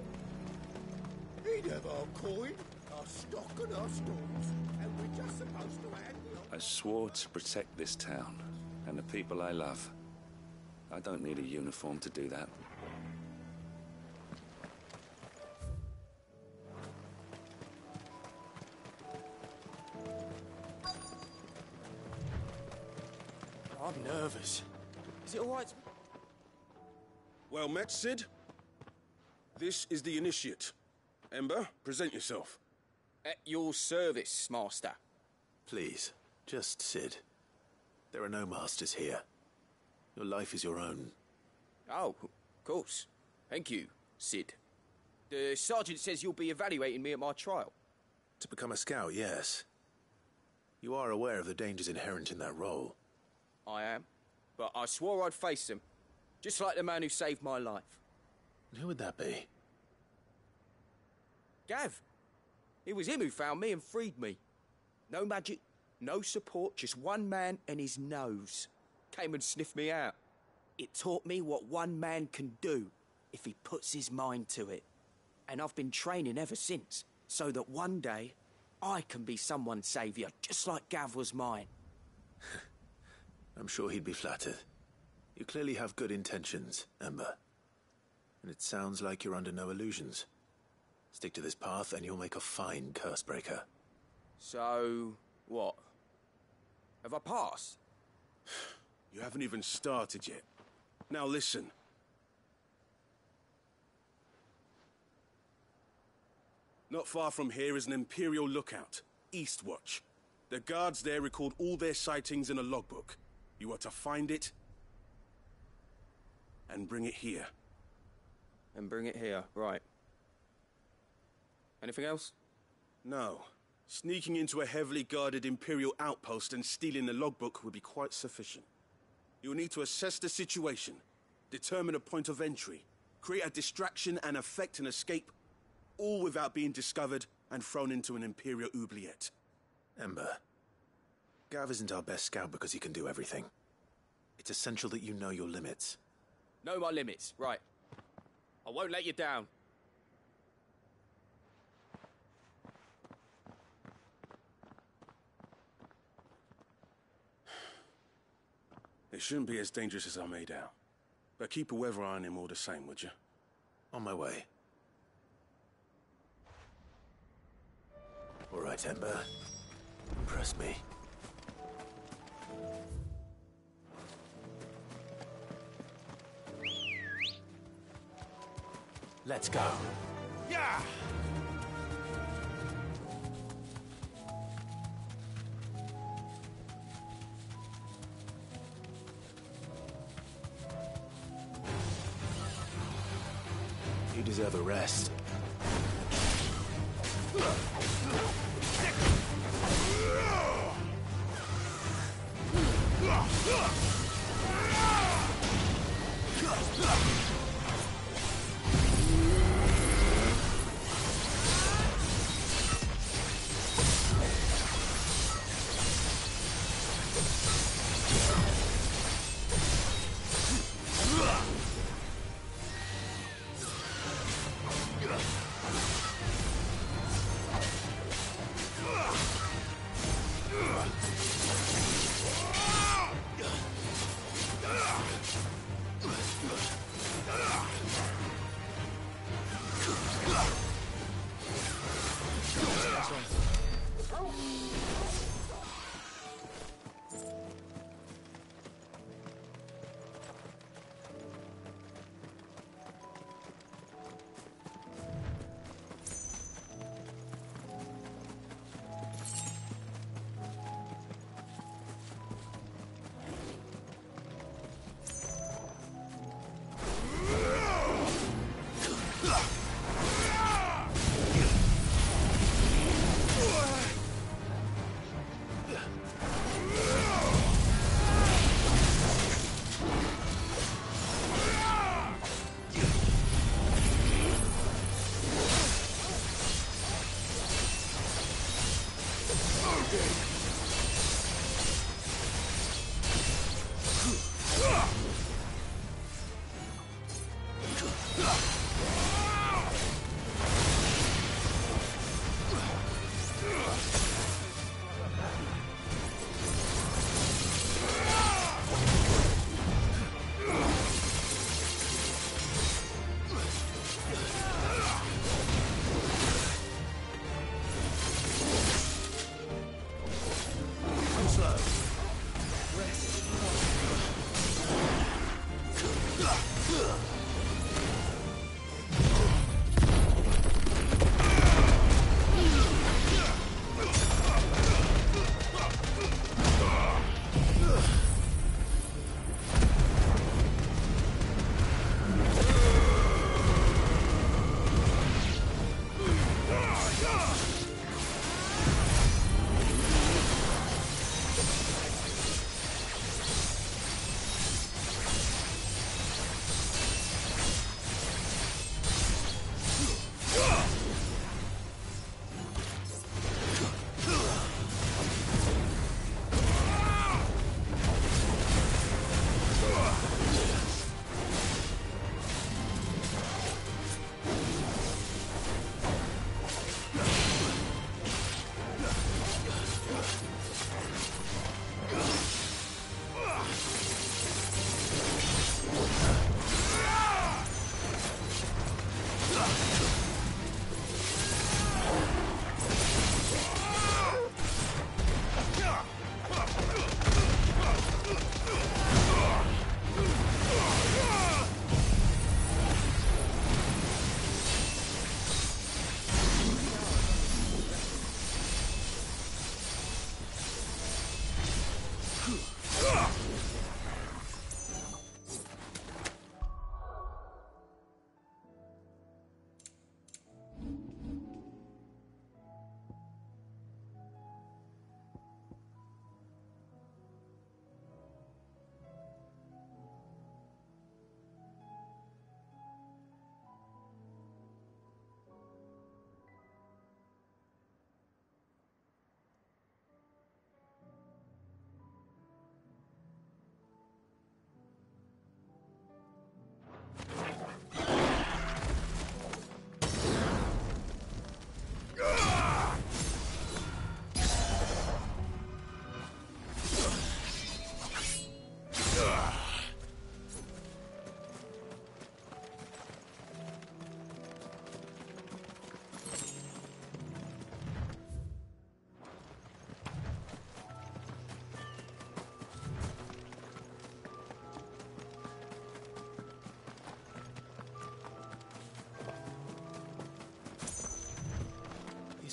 He'd have our coin, our stock and our stores, and we're just supposed to hang the... I swore to protect this town and the people I love. I don't need a uniform to do that. I'm nervous. Is it all right? Well met, Sid. This is the initiate. Ember, present yourself. At your service, Master. Please, just Sid. There are no masters here. Your life is your own. Oh, of course. Thank you, Sid. The sergeant says you'll be evaluating me at my trial. To become a scout, yes. You are aware of the dangers inherent in that role. I am. But I swore I'd face them. Just like the man who saved my life. And who would that be? Gav. It was him who found me and freed me. No magic, no support, just one man and his nose. Came and sniffed me out. It taught me what one man can do if he puts his mind to it. And I've been training ever since, so that one day I can be someone's saviour, just like Gav was mine. I'm sure he'd be flattered. You clearly have good intentions, Ember. And it sounds like you're under no illusions. Stick to this path and you'll make a fine cursebreaker. So, what? Have I passed? You haven't even started yet. Now listen. Not far from here is an Imperial lookout, Eastwatch. The guards there record all their sightings in a logbook. You are to find it and bring it here. And bring it here, right. Anything else? No. Sneaking into a heavily guarded Imperial outpost and stealing the logbook would be quite sufficient. You'll need to assess the situation, determine a point of entry, create a distraction and effect an escape, all without being discovered and thrown into an Imperial oubliette. Ember, Gav isn't our best scout because he can do everything. It's essential that you know your limits. Know my limits, right. I won't let you down. It shouldn't be as dangerous as I made out. But keep a weather eye on him all the same, would you? On my way. All right, Ember. Impress me. Let's go. Yeah! You deserve a rest.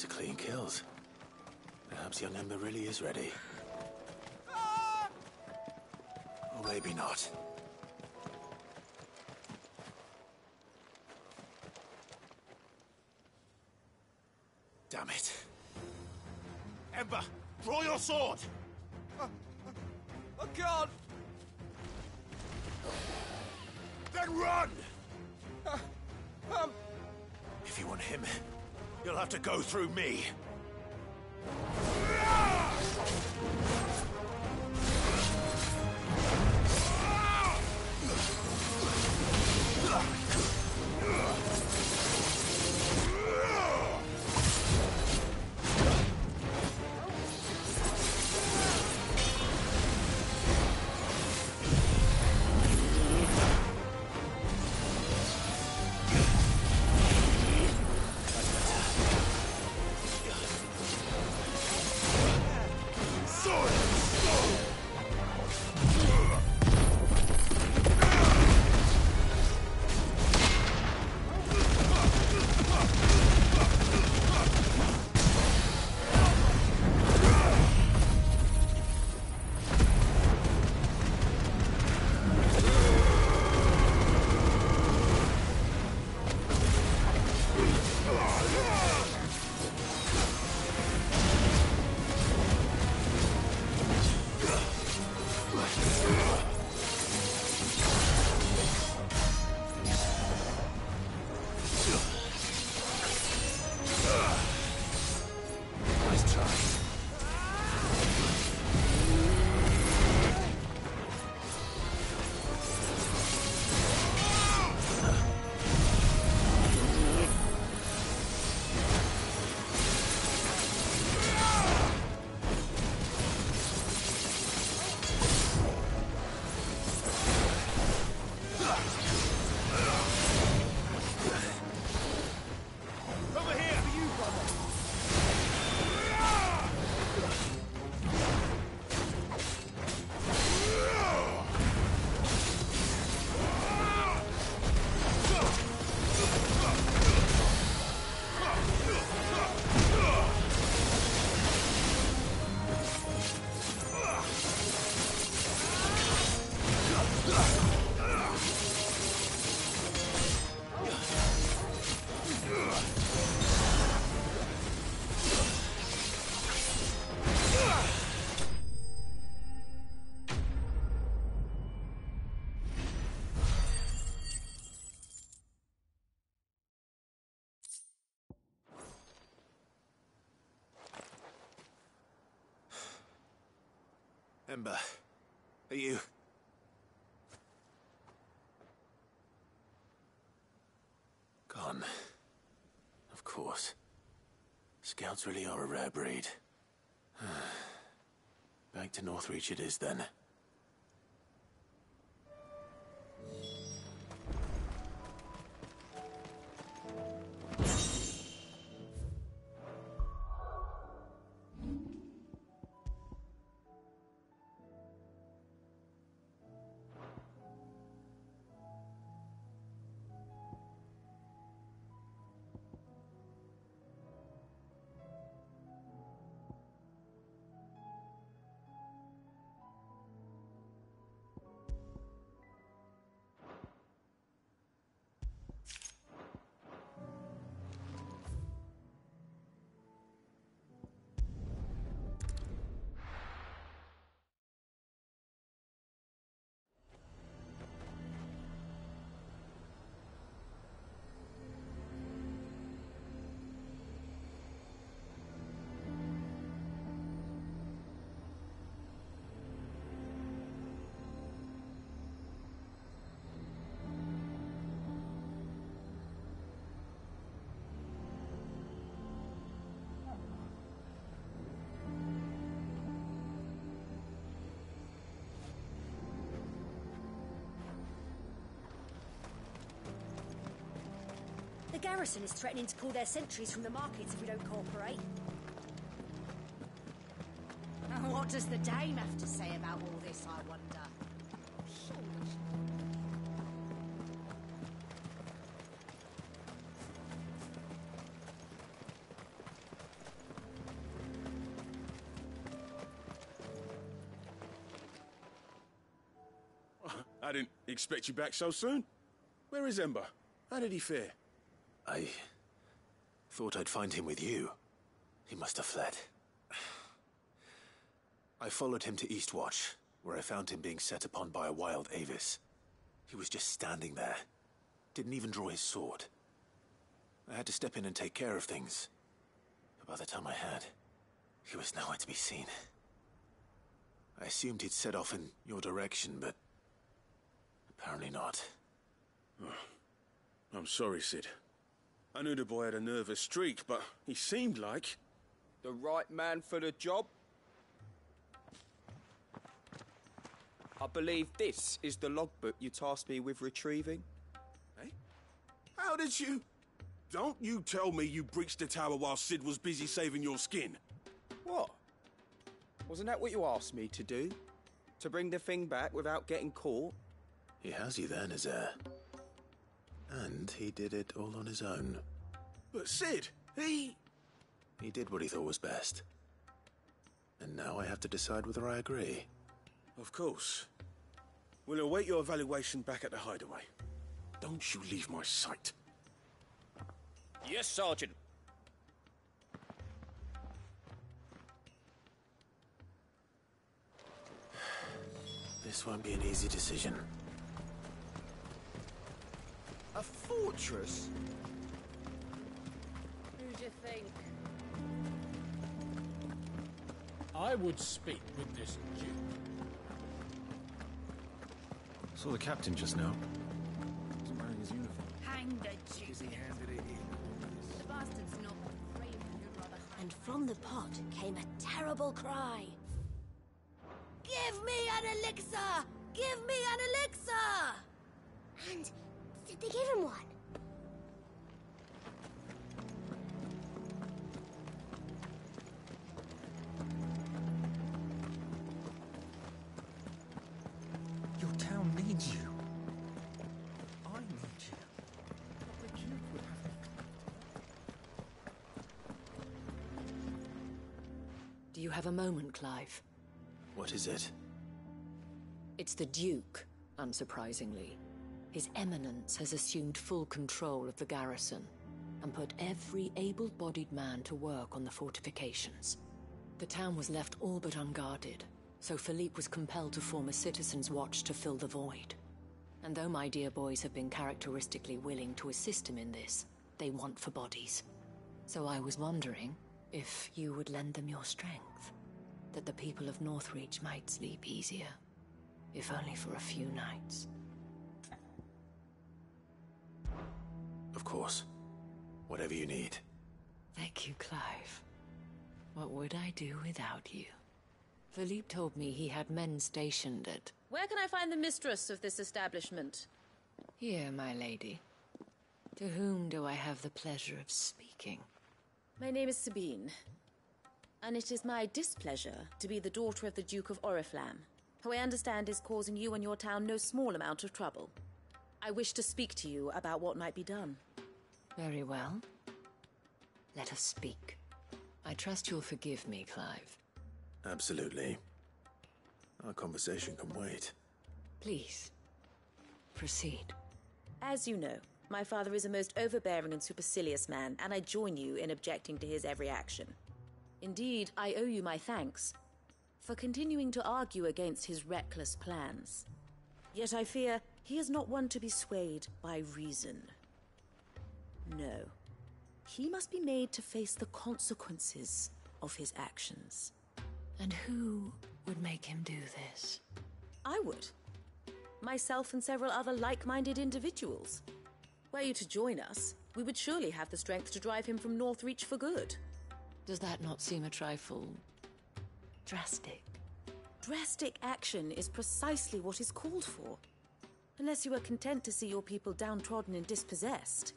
These are clean kills. Perhaps young Ember really is ready. Or maybe not. Damn it. Ember, draw your sword! I can't! Then run! If you want him, you'll have to go through me. Ember, are you... Gone. Of course. Scouts really are a rare breed. Back to Northreach it is then. The garrison is threatening to pull their sentries from the markets if we don't cooperate. What does the Dame have to say about all this, I wonder? I didn't expect you back so soon. Where is Ember? How did he fare? I thought I'd find him with you. He must have fled. I followed him to Eastwatch, where I found him being set upon by a wild Avis. He was just standing there. Didn't even draw his sword. I had to step in and take care of things. But by the time I had, he was nowhere to be seen. I assumed he'd set off in your direction, but apparently not. Oh, I'm sorry, Sid. I knew the boy had a nervous streak, but he seemed like... The right man for the job? I believe this is the logbook you tasked me with retrieving. Eh? How did you... Don't you tell me you breached the tower while Sid was busy saving your skin. What? Wasn't that what you asked me to do? To bring the thing back without getting caught? He has you there, Nazaire. And he did it all on his own. But Sid, he did what he thought was best. And now I have to decide whether I agree. Of course. We'll await your evaluation back at the hideaway. Don't you leave my sight. Yes, Sergeant. This won't be an easy decision. A fortress? Who do you think? I would speak with this Duke. Saw the captain just now. Wasn't wearing his uniform. Hang the Duke. The bastard's not afraid of your brother. And from the pot came a terrible cry. Give me an elixir! Give me an elixir! And did they give him one? Your town needs you. I need you. But the Duke would have Do you have a moment, Clive? What is it? It's the Duke, unsurprisingly. His Eminence has assumed full control of the garrison and put every able-bodied man to work on the fortifications. The town was left all but unguarded, so Philippe was compelled to form a citizens' watch to fill the void. And though my dear boys have been characteristically willing to assist him in this, they want for bodies. So I was wondering if you would lend them your strength, that the people of Northreach might sleep easier, if only for a few nights. Of course. Whatever you need. Thank you, Clive. What would I do without you? Philippe told me he had men stationed at... Where can I find the mistress of this establishment? Here, my lady. To whom do I have the pleasure of speaking? My name is Sabine, and it is my displeasure to be the daughter of the Duke of Oriflamme, who I understand is causing you and your town no small amount of trouble. I wish to speak to you about what might be done. Very well. Let us speak. I trust you'll forgive me, Clive. Absolutely. Our conversation can wait. Please, proceed. As you know, my father is a most overbearing and supercilious man, and I join you in objecting to his every action. Indeed, I owe you my thanks for continuing to argue against his reckless plans. Yet I fear he is not one to be swayed by reason. No. He must be made to face the consequences of his actions. And who would make him do this? I would. Myself and several other like-minded individuals. Were you to join us, we would surely have the strength to drive him from Northreach for good. Does that not seem a trifle... drastic? Drastic action is precisely what is called for. Unless you are content to see your people downtrodden and dispossessed.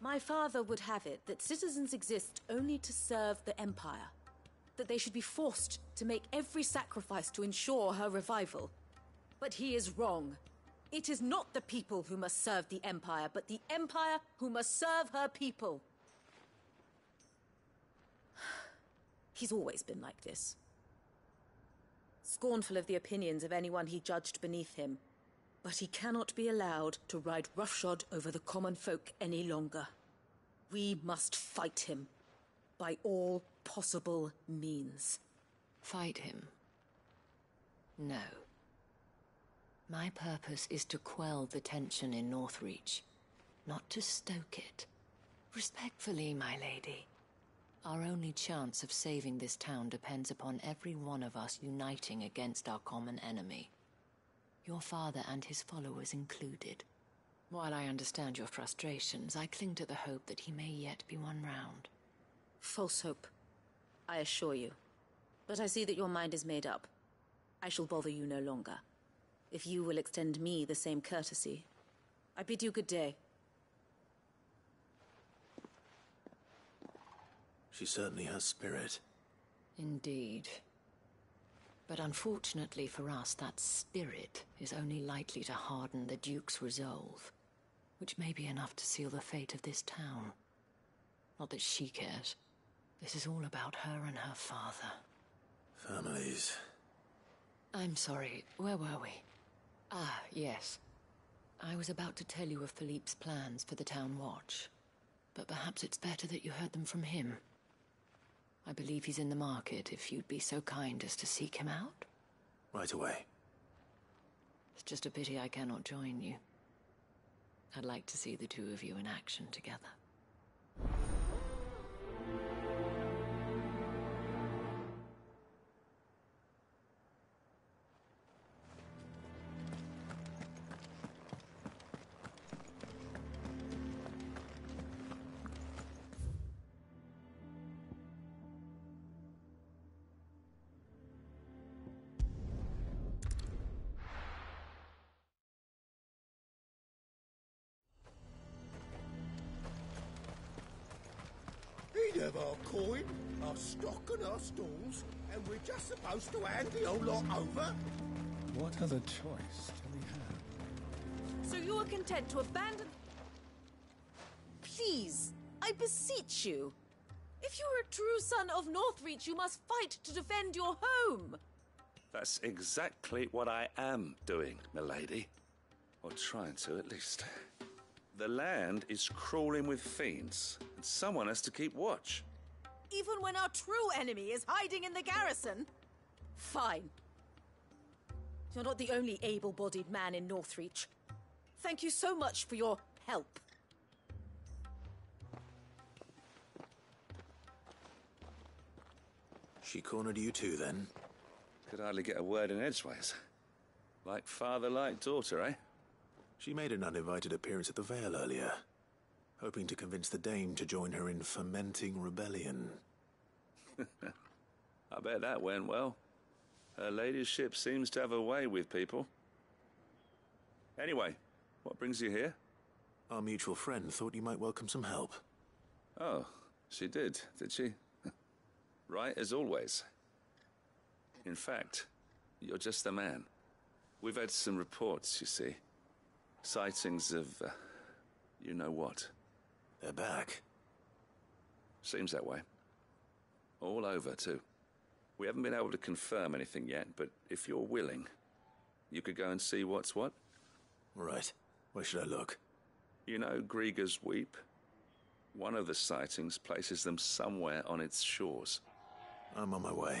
My father would have it that citizens exist only to serve the Empire. That they should be forced to make every sacrifice to ensure her revival. But he is wrong. It is not the people who must serve the Empire, but the Empire who must serve her people. He's always been like this. Scornful of the opinions of anyone he judged beneath him, But he cannot be allowed to ride roughshod over the common folk any longer. We must fight him by all possible means. Fight him? No. My purpose is to quell the tension in Northreach, not to stoke it. Respectfully, my lady. Our only chance of saving this town depends upon every one of us uniting against our common enemy. Your father and his followers included. While I understand your frustrations, I cling to the hope that he may yet be won round. False hope, I assure you. But I see that your mind is made up. I shall bother you no longer. If you will extend me the same courtesy, I bid you good day. She certainly has spirit. Indeed. But unfortunately for us, that spirit is only likely to harden the Duke's resolve, which may be enough to seal the fate of this town. Not that she cares. This is all about her and her father. Families. I'm sorry, where were we? Ah, yes. I was about to tell you of Philippe's plans for the town watch, but perhaps it's better that you heard them from him. I believe he's in the market, if you'd be so kind as to seek him out. Right away. It's just a pity I cannot join you. I'd like to see the two of you in action together. He'd have our coin, our stock and our stalls, and we're just supposed to hand the whole lot over? What other choice do we have? So you are content to abandon... Please, I beseech you. If you are a true son of Northreach, you must fight to defend your home. That's exactly what I am doing, milady. Or trying to, at least. The land is crawling with fiends, and someone has to keep watch. Even when our true enemy is hiding in the garrison? Fine. You're not the only able-bodied man in Northreach. Thank you so much for your help. She cornered you too, then? Could hardly get a word in edgeways. Like father, like daughter, eh? She made an uninvited appearance at the Vale earlier, hoping to convince the Dame to join her in fomenting rebellion. I bet that went well. Her ladyship seems to have a way with people. Anyway, what brings you here? Our mutual friend thought you might welcome some help. Oh, she did she? Right as always. In fact, you're just the man. We've had some reports, you see. Sightings of, you know what. They're back. Seems that way. All over, too. We haven't been able to confirm anything yet, but if you're willing, you could go and see what's what. Right. Where should I look? You know Grieger's Weep? One of the sightings places them somewhere on its shores. I'm on my way.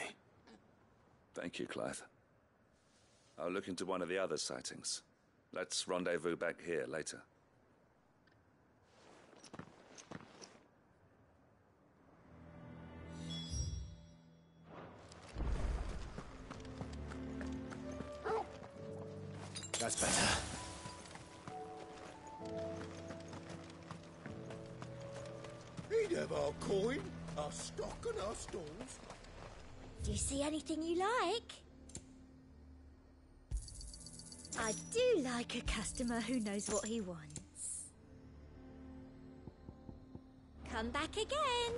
Thank you, Clive. I'll look into one of the other sightings. Let's rendezvous back here later. That's better. He'd have our coin, our stock and our stalls. Do you see anything you like? I do like a customer who knows what he wants. Come back again.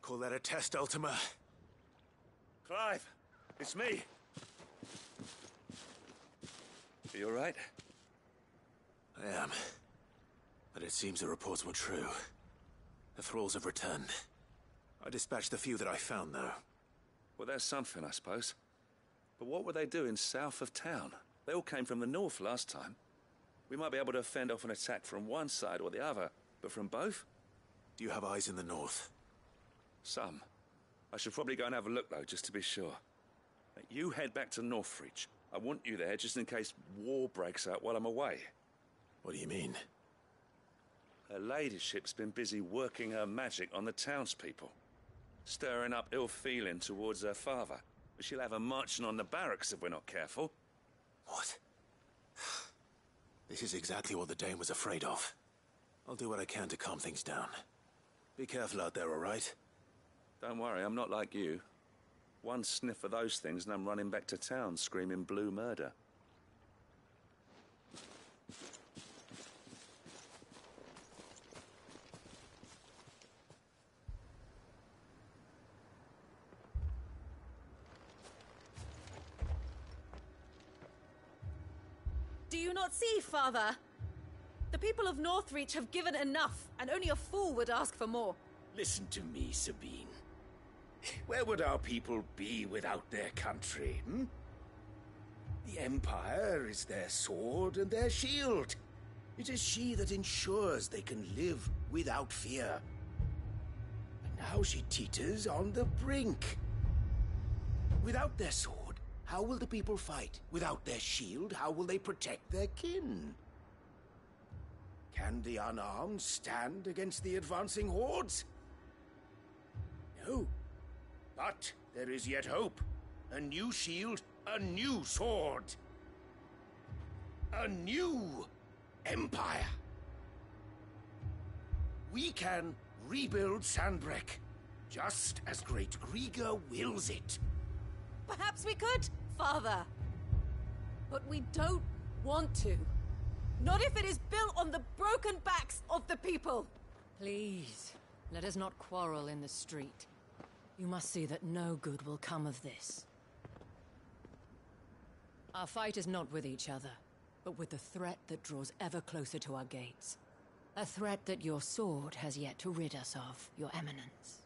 Call that a test, Ultima? Clive, it's me. Are you all right? I am. But it seems the reports were true. The thralls have returned. I dispatched the few that I found, though. Well, that's something, I suppose. But what were they doing south of town? They all came from the north last time. We might be able to fend off an attack from one side or the other, but from both? Do you have eyes in the north? Some. I should probably go and have a look, though, just to be sure. You head back to Northreach. I want you there just in case war breaks out while I'm away. What do you mean? Her ladyship's been busy working her magic on the townspeople, stirring up ill feeling towards her father. But she'll have her marching on the barracks if we're not careful. What? This is exactly what the Dane was afraid of. I'll do what I can to calm things down. Be careful out there, all right? Don't worry, I'm not like you. One sniff of those things and I'm running back to town screaming blue murder. Do you not see, Father? The people of Northreach have given enough, and only a fool would ask for more. Listen to me, Sabine. Where would our people be without their country, hmm? The Empire is their sword and their shield. It is she that ensures they can live without fear. And now she teeters on the brink. Without their sword, how will the people fight? Without their shield, how will they protect their kin? Can the unarmed stand against the advancing hordes? No. But there is yet hope. A new shield, a new sword. A new empire. We can rebuild Sandbreck, just as Great Griga wills it. Perhaps we could, Father. But we don't want to. Not if it is built on the broken backs of the people. Please, let us not quarrel in the street. You must see that no good will come of this. Our fight is not with each other, but with the threat that draws ever closer to our gates. A threat that your sword has yet to rid us of, Your Eminence.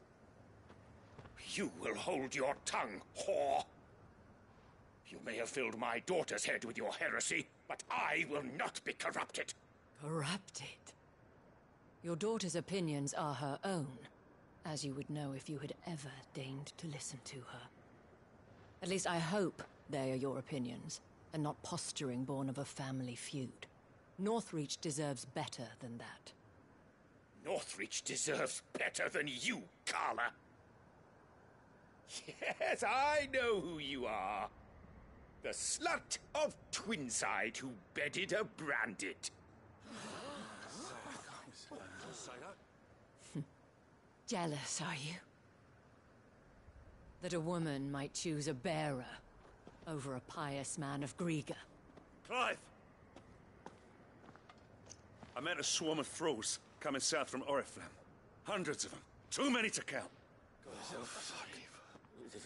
You will hold your tongue, whore. You may have filled my daughter's head with your heresy, but I will not be corrupted. Corrupted? Your daughter's opinions are her own, as you would know if you had ever deigned to listen to her. At least I hope they are your opinions, and not posturing born of a family feud. Northreach deserves better than that. Northreach deserves better than you, Carla. Yes, I know who you are. The slut of Twinside who bedded a Branded. Jealous, are you? That a woman might choose a bearer over a pious man of Griga. Clive! I met a swarm of thralls coming south from Oriflamme. Hundreds of them. Too many to count.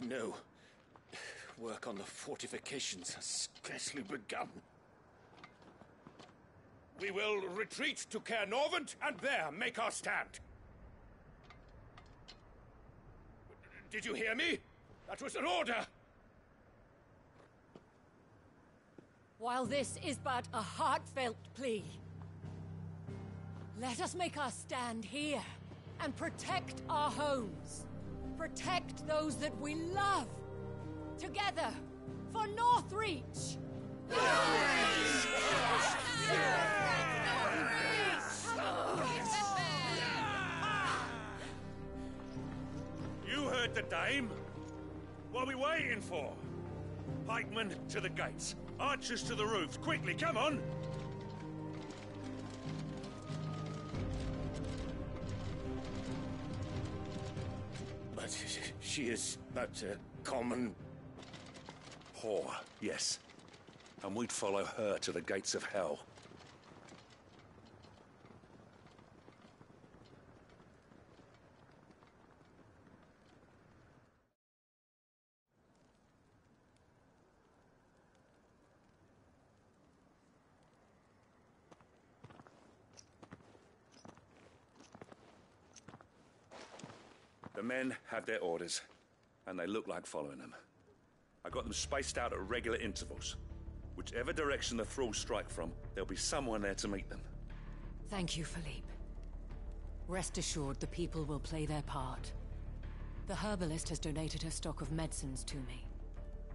No. Work on the fortifications has scarcely begun. We will retreat to Caernarvon and there make our stand. Did you hear me? That was an order! While this is but a heartfelt plea, let us make our stand here and protect our homes. Protect those that we love. Together, for Northreach! You heard the dame. What are we waiting for? Pikemen to the gates. Archers to the roofs. Quickly, come on! But she is but a common... whore, yes. And we'd follow her to the gates of hell. The men have their orders, and they look like following them. I got them spaced out at regular intervals. Whichever direction the thralls strike from, there'll be someone there to meet them. Thank you, Philippe. Rest assured the people will play their part. The herbalist has donated her stock of medicines to me.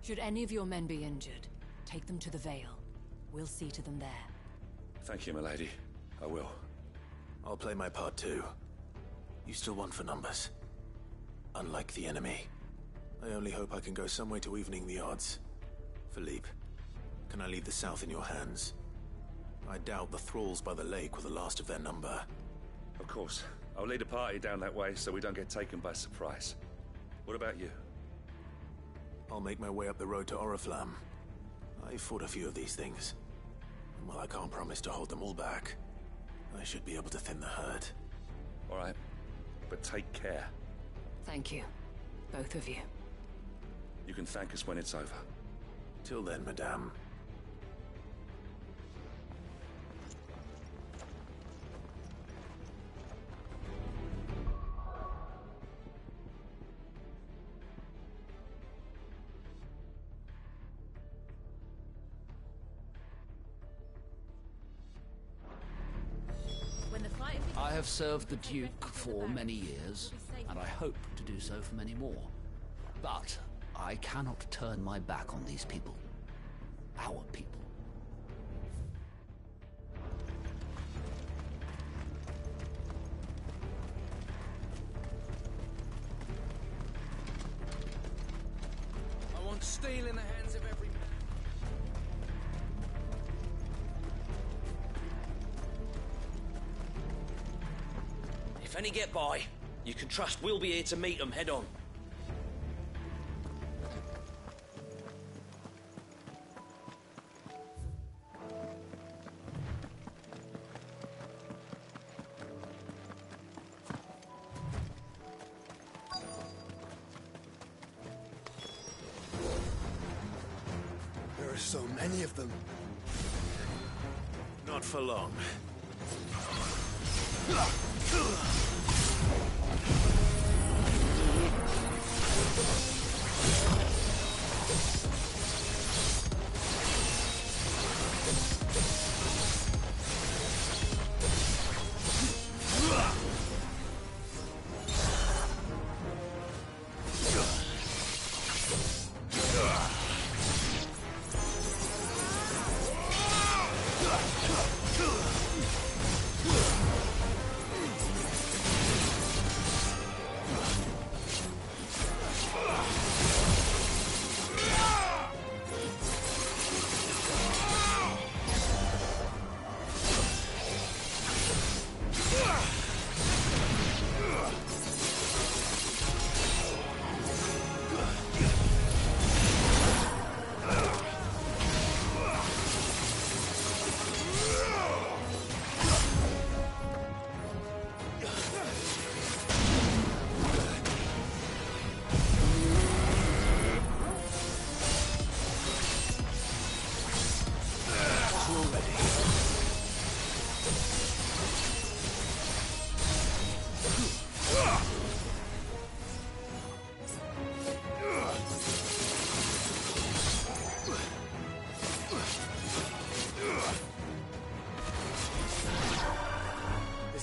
Should any of your men be injured, take them to the Vale. We'll see to them there. Thank you, milady. I will. I'll play my part too. You still want for numbers. Unlike the enemy. I only hope I can go some way to evening the odds. Philippe, can I leave the south in your hands? I doubt the thralls by the lake were the last of their number. Of course. I'll lead a party down that way so we don't get taken by surprise. What about you? I'll make my way up the road to Oriflamme. I fought a few of these things. And while I can't promise to hold them all back, I should be able to thin the herd. All right. But take care. Thank you. Both of you. You can thank us when it's over. Till then, madame. I have served the Duke for many years, and I hope to do so for many more. But I cannot turn my back on these people. Our people. I want steel in the hands of every man. If any get by, you can trust we'll be here to meet them head on. There are so many of them. Not for long.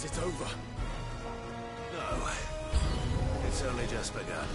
It's over. No. It's only just begun.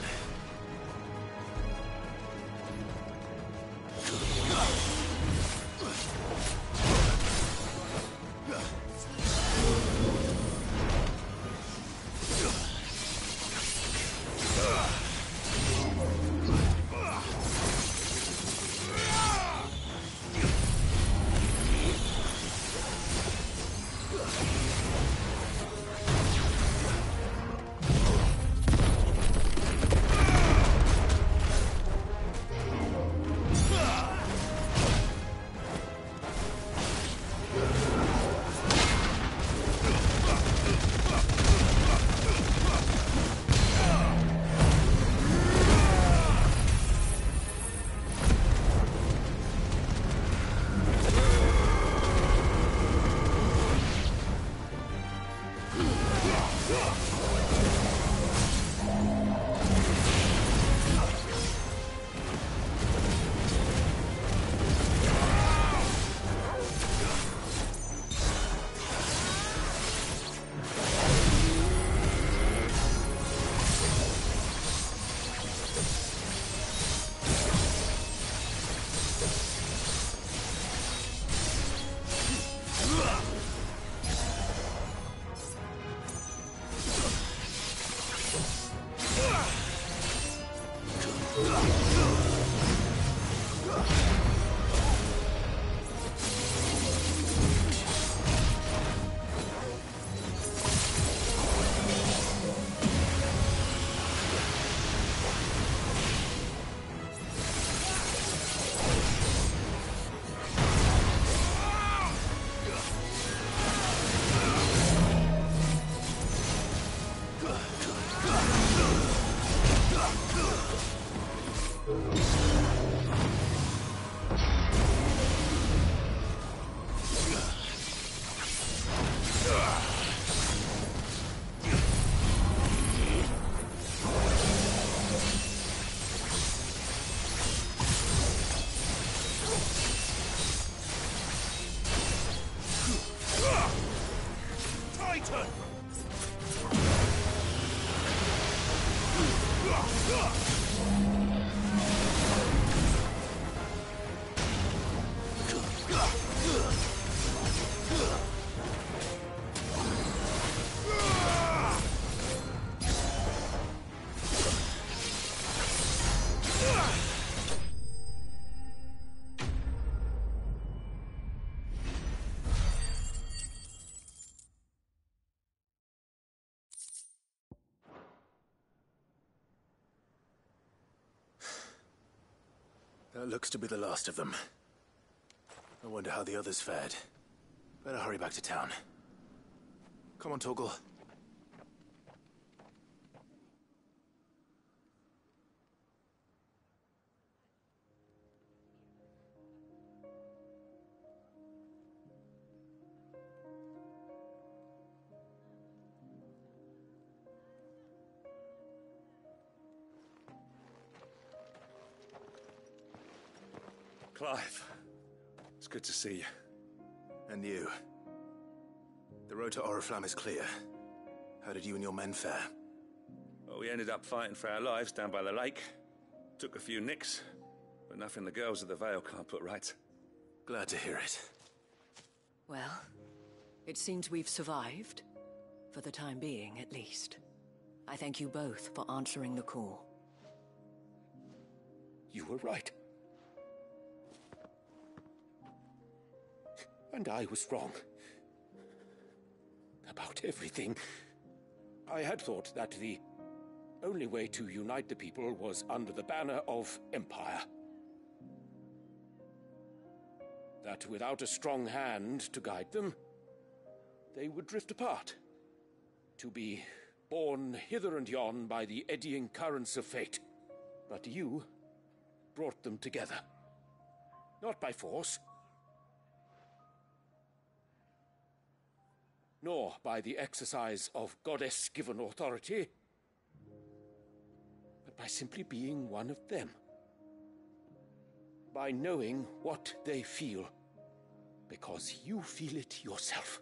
That looks to be the last of them. I wonder how the others fared. Better hurry back to town. Come on, Torgal. Clive, it's good to see you. And you. The road to Oriflamme is clear. How did you and your men fare? Well, we ended up fighting for our lives down by the lake. Took a few nicks, but nothing the girls of the Vale can't put right. Glad to hear it. Well, it seems we've survived. For the time being, at least. I thank you both for answering the call. You were right. And I was wrong. About everything. I had thought that the only way to unite the people was under the banner of Empire. That without a strong hand to guide them, they would drift apart. To be borne hither and yon by the eddying currents of fate. But you brought them together. Not by force, nor by the exercise of goddess-given authority, but by simply being one of them. By knowing what they feel, because you feel it yourself.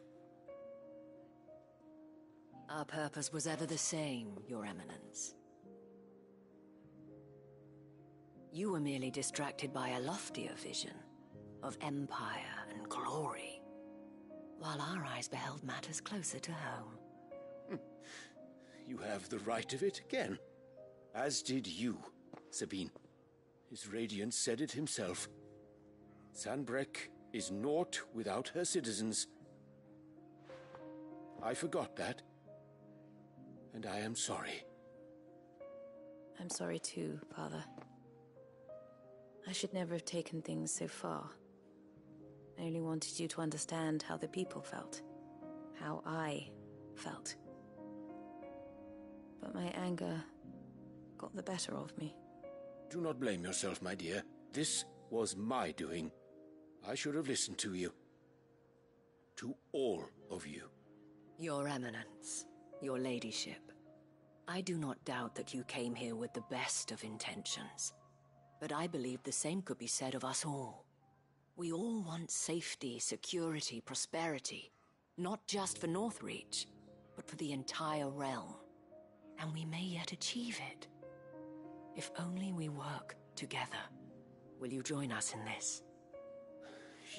Our purpose was ever the same, Your Eminence. You were merely distracted by a loftier vision of empire and glory, while our eyes beheld matters closer to home. You have the right of it again. As did you, Sabine. His radiance said it himself. Sanbreque is naught without her citizens. I forgot that, and I am sorry. I'm sorry too, Father. I should never have taken things so far. I only wanted you to understand how the people felt. How I felt. But my anger got the better of me. Do not blame yourself, my dear. This was my doing. I should have listened to you. To all of you. Your Eminence, your ladyship, I do not doubt that you came here with the best of intentions. But I believe the same could be said of us all. We all want safety, security, prosperity. Not just for Northreach, but for the entire realm. And we may yet achieve it. If only we work together. Will you join us in this?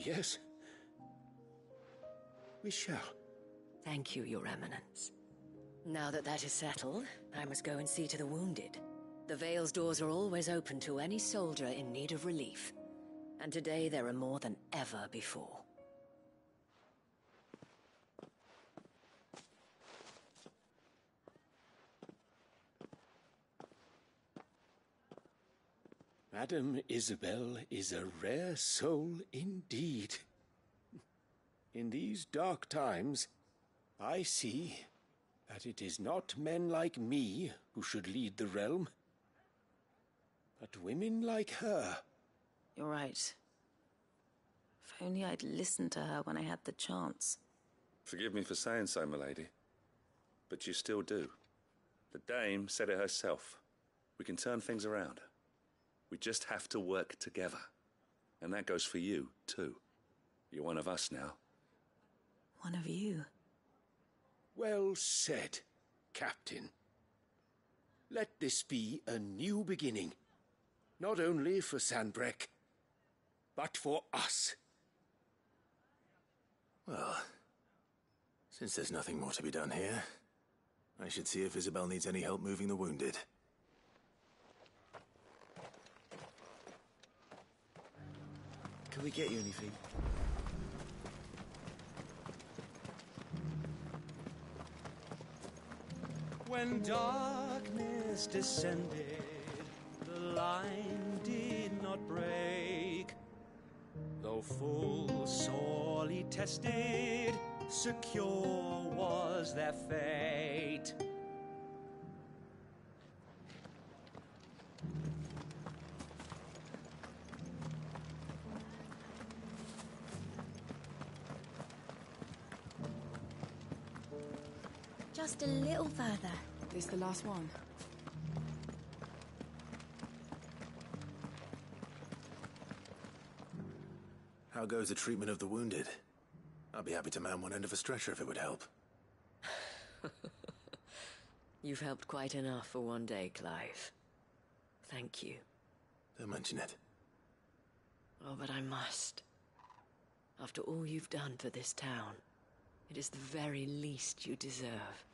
Yes. We shall. Thank you, Your Eminence. Now that that is settled, I must go and see to the wounded. The Vale's doors are always open to any soldier in need of relief. And today there are more than ever before. Madame Isabel is a rare soul indeed. In these dark times, I see that it is not men like me who should lead the realm, but women like her. You're right. If only I'd listened to her when I had the chance. Forgive me for saying so, milady, but you still do. The dame said it herself. We can turn things around. We just have to work together. And that goes for you, too. You're one of us now. One of you? Well said, Captain. Let this be a new beginning. Not only for Sanbreque, but for us. Well, since there's nothing more to be done here, I should see if Isabel needs any help moving the wounded. Can we get you anything? When darkness descended, the line did not break. Though full sorely tested, secure was their fate. Just a little further. This the last one? How goes the treatment of the wounded? I'd be happy to man one end of a stretcher if it would help. You've helped quite enough for one day, Clive. Thank you. Don't mention it. Oh, but I must. After all you've done for this town, it is the very least you deserve.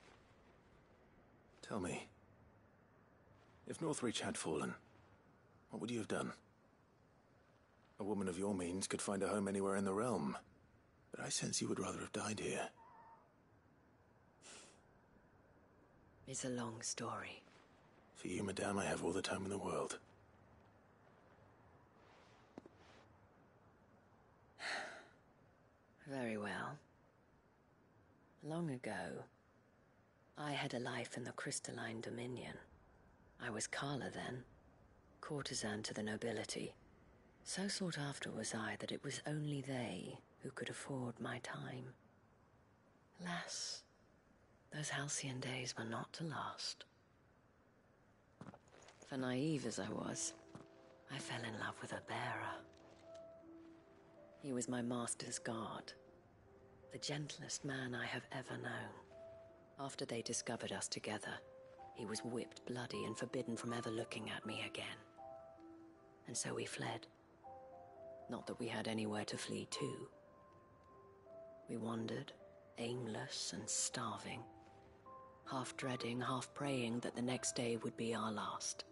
Tell me, if Northreach had fallen, what would you have done? A woman of your means could find a home anywhere in the realm, but I sense you would rather have died here. It's a long story. For you, madame, I have all the time in the world. Very well. Long ago, I had a life in the Crystalline Dominion. I was Carla then, courtesan to the nobility. So sought after was I that it was only they who could afford my time. Alas, those halcyon days were not to last. For naive as I was, I fell in love with a bearer. He was my master's guard, the gentlest man I have ever known. After they discovered us together, he was whipped bloody and forbidden from ever looking at me again. And so we fled. Not that we had anywhere to flee to. We wandered, aimless and starving, half dreading, half praying that the next day would be our last.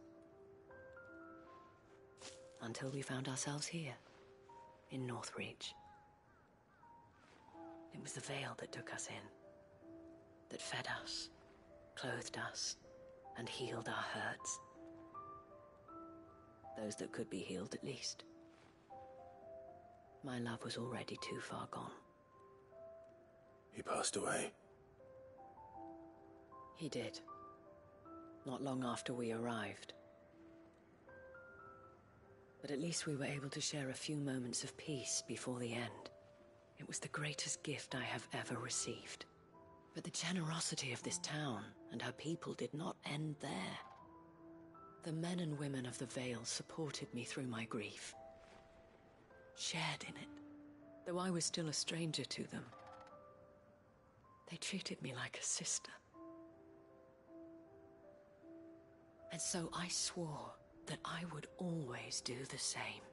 Until we found ourselves here, in Northreach. It was the Vale that took us in, that fed us, clothed us, and healed our hurts. Those that could be healed, at least. My love was already too far gone. He passed away. He did. Not long after we arrived. But at least we were able to share a few moments of peace before the end. It was the greatest gift I have ever received. But the generosity of this town and her people did not end there. The men and women of the Vale supported me through my grief. Shared in it, though I was still a stranger to them. They treated me like a sister. And so I swore that I would always do the same.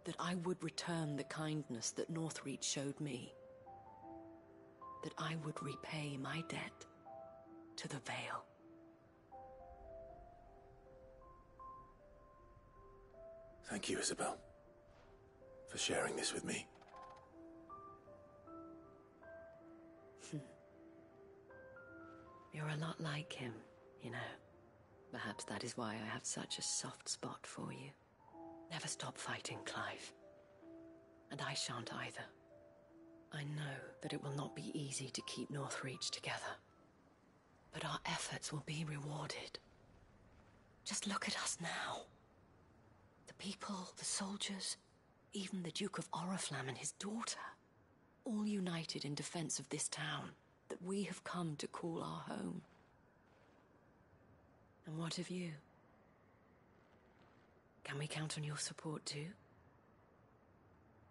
That I would return the kindness that Northreach showed me. That I would repay my debt to the Vale. Thank you, Isabel, for sharing this with me. You're a lot like him, you know. Perhaps that is why I have such a soft spot for you. Never stop fighting, Clive. And I shan't either. I know that it will not be easy to keep Northreach together. But our efforts will be rewarded. Just look at us now. The people, the soldiers, even the Duke of Oriflamme and his daughter, all united in defense of this town that we have come to call our home. And what of you? Can we count on your support too?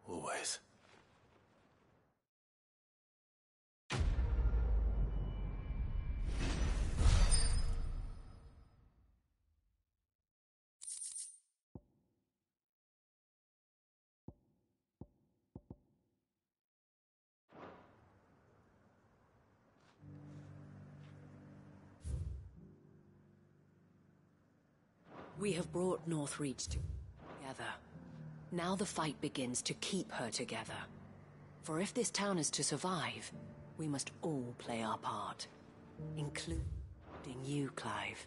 Always. We have brought Northreach together. Now the fight begins to keep her together. For if this town is to survive, we must all play our part. Including you, Clive.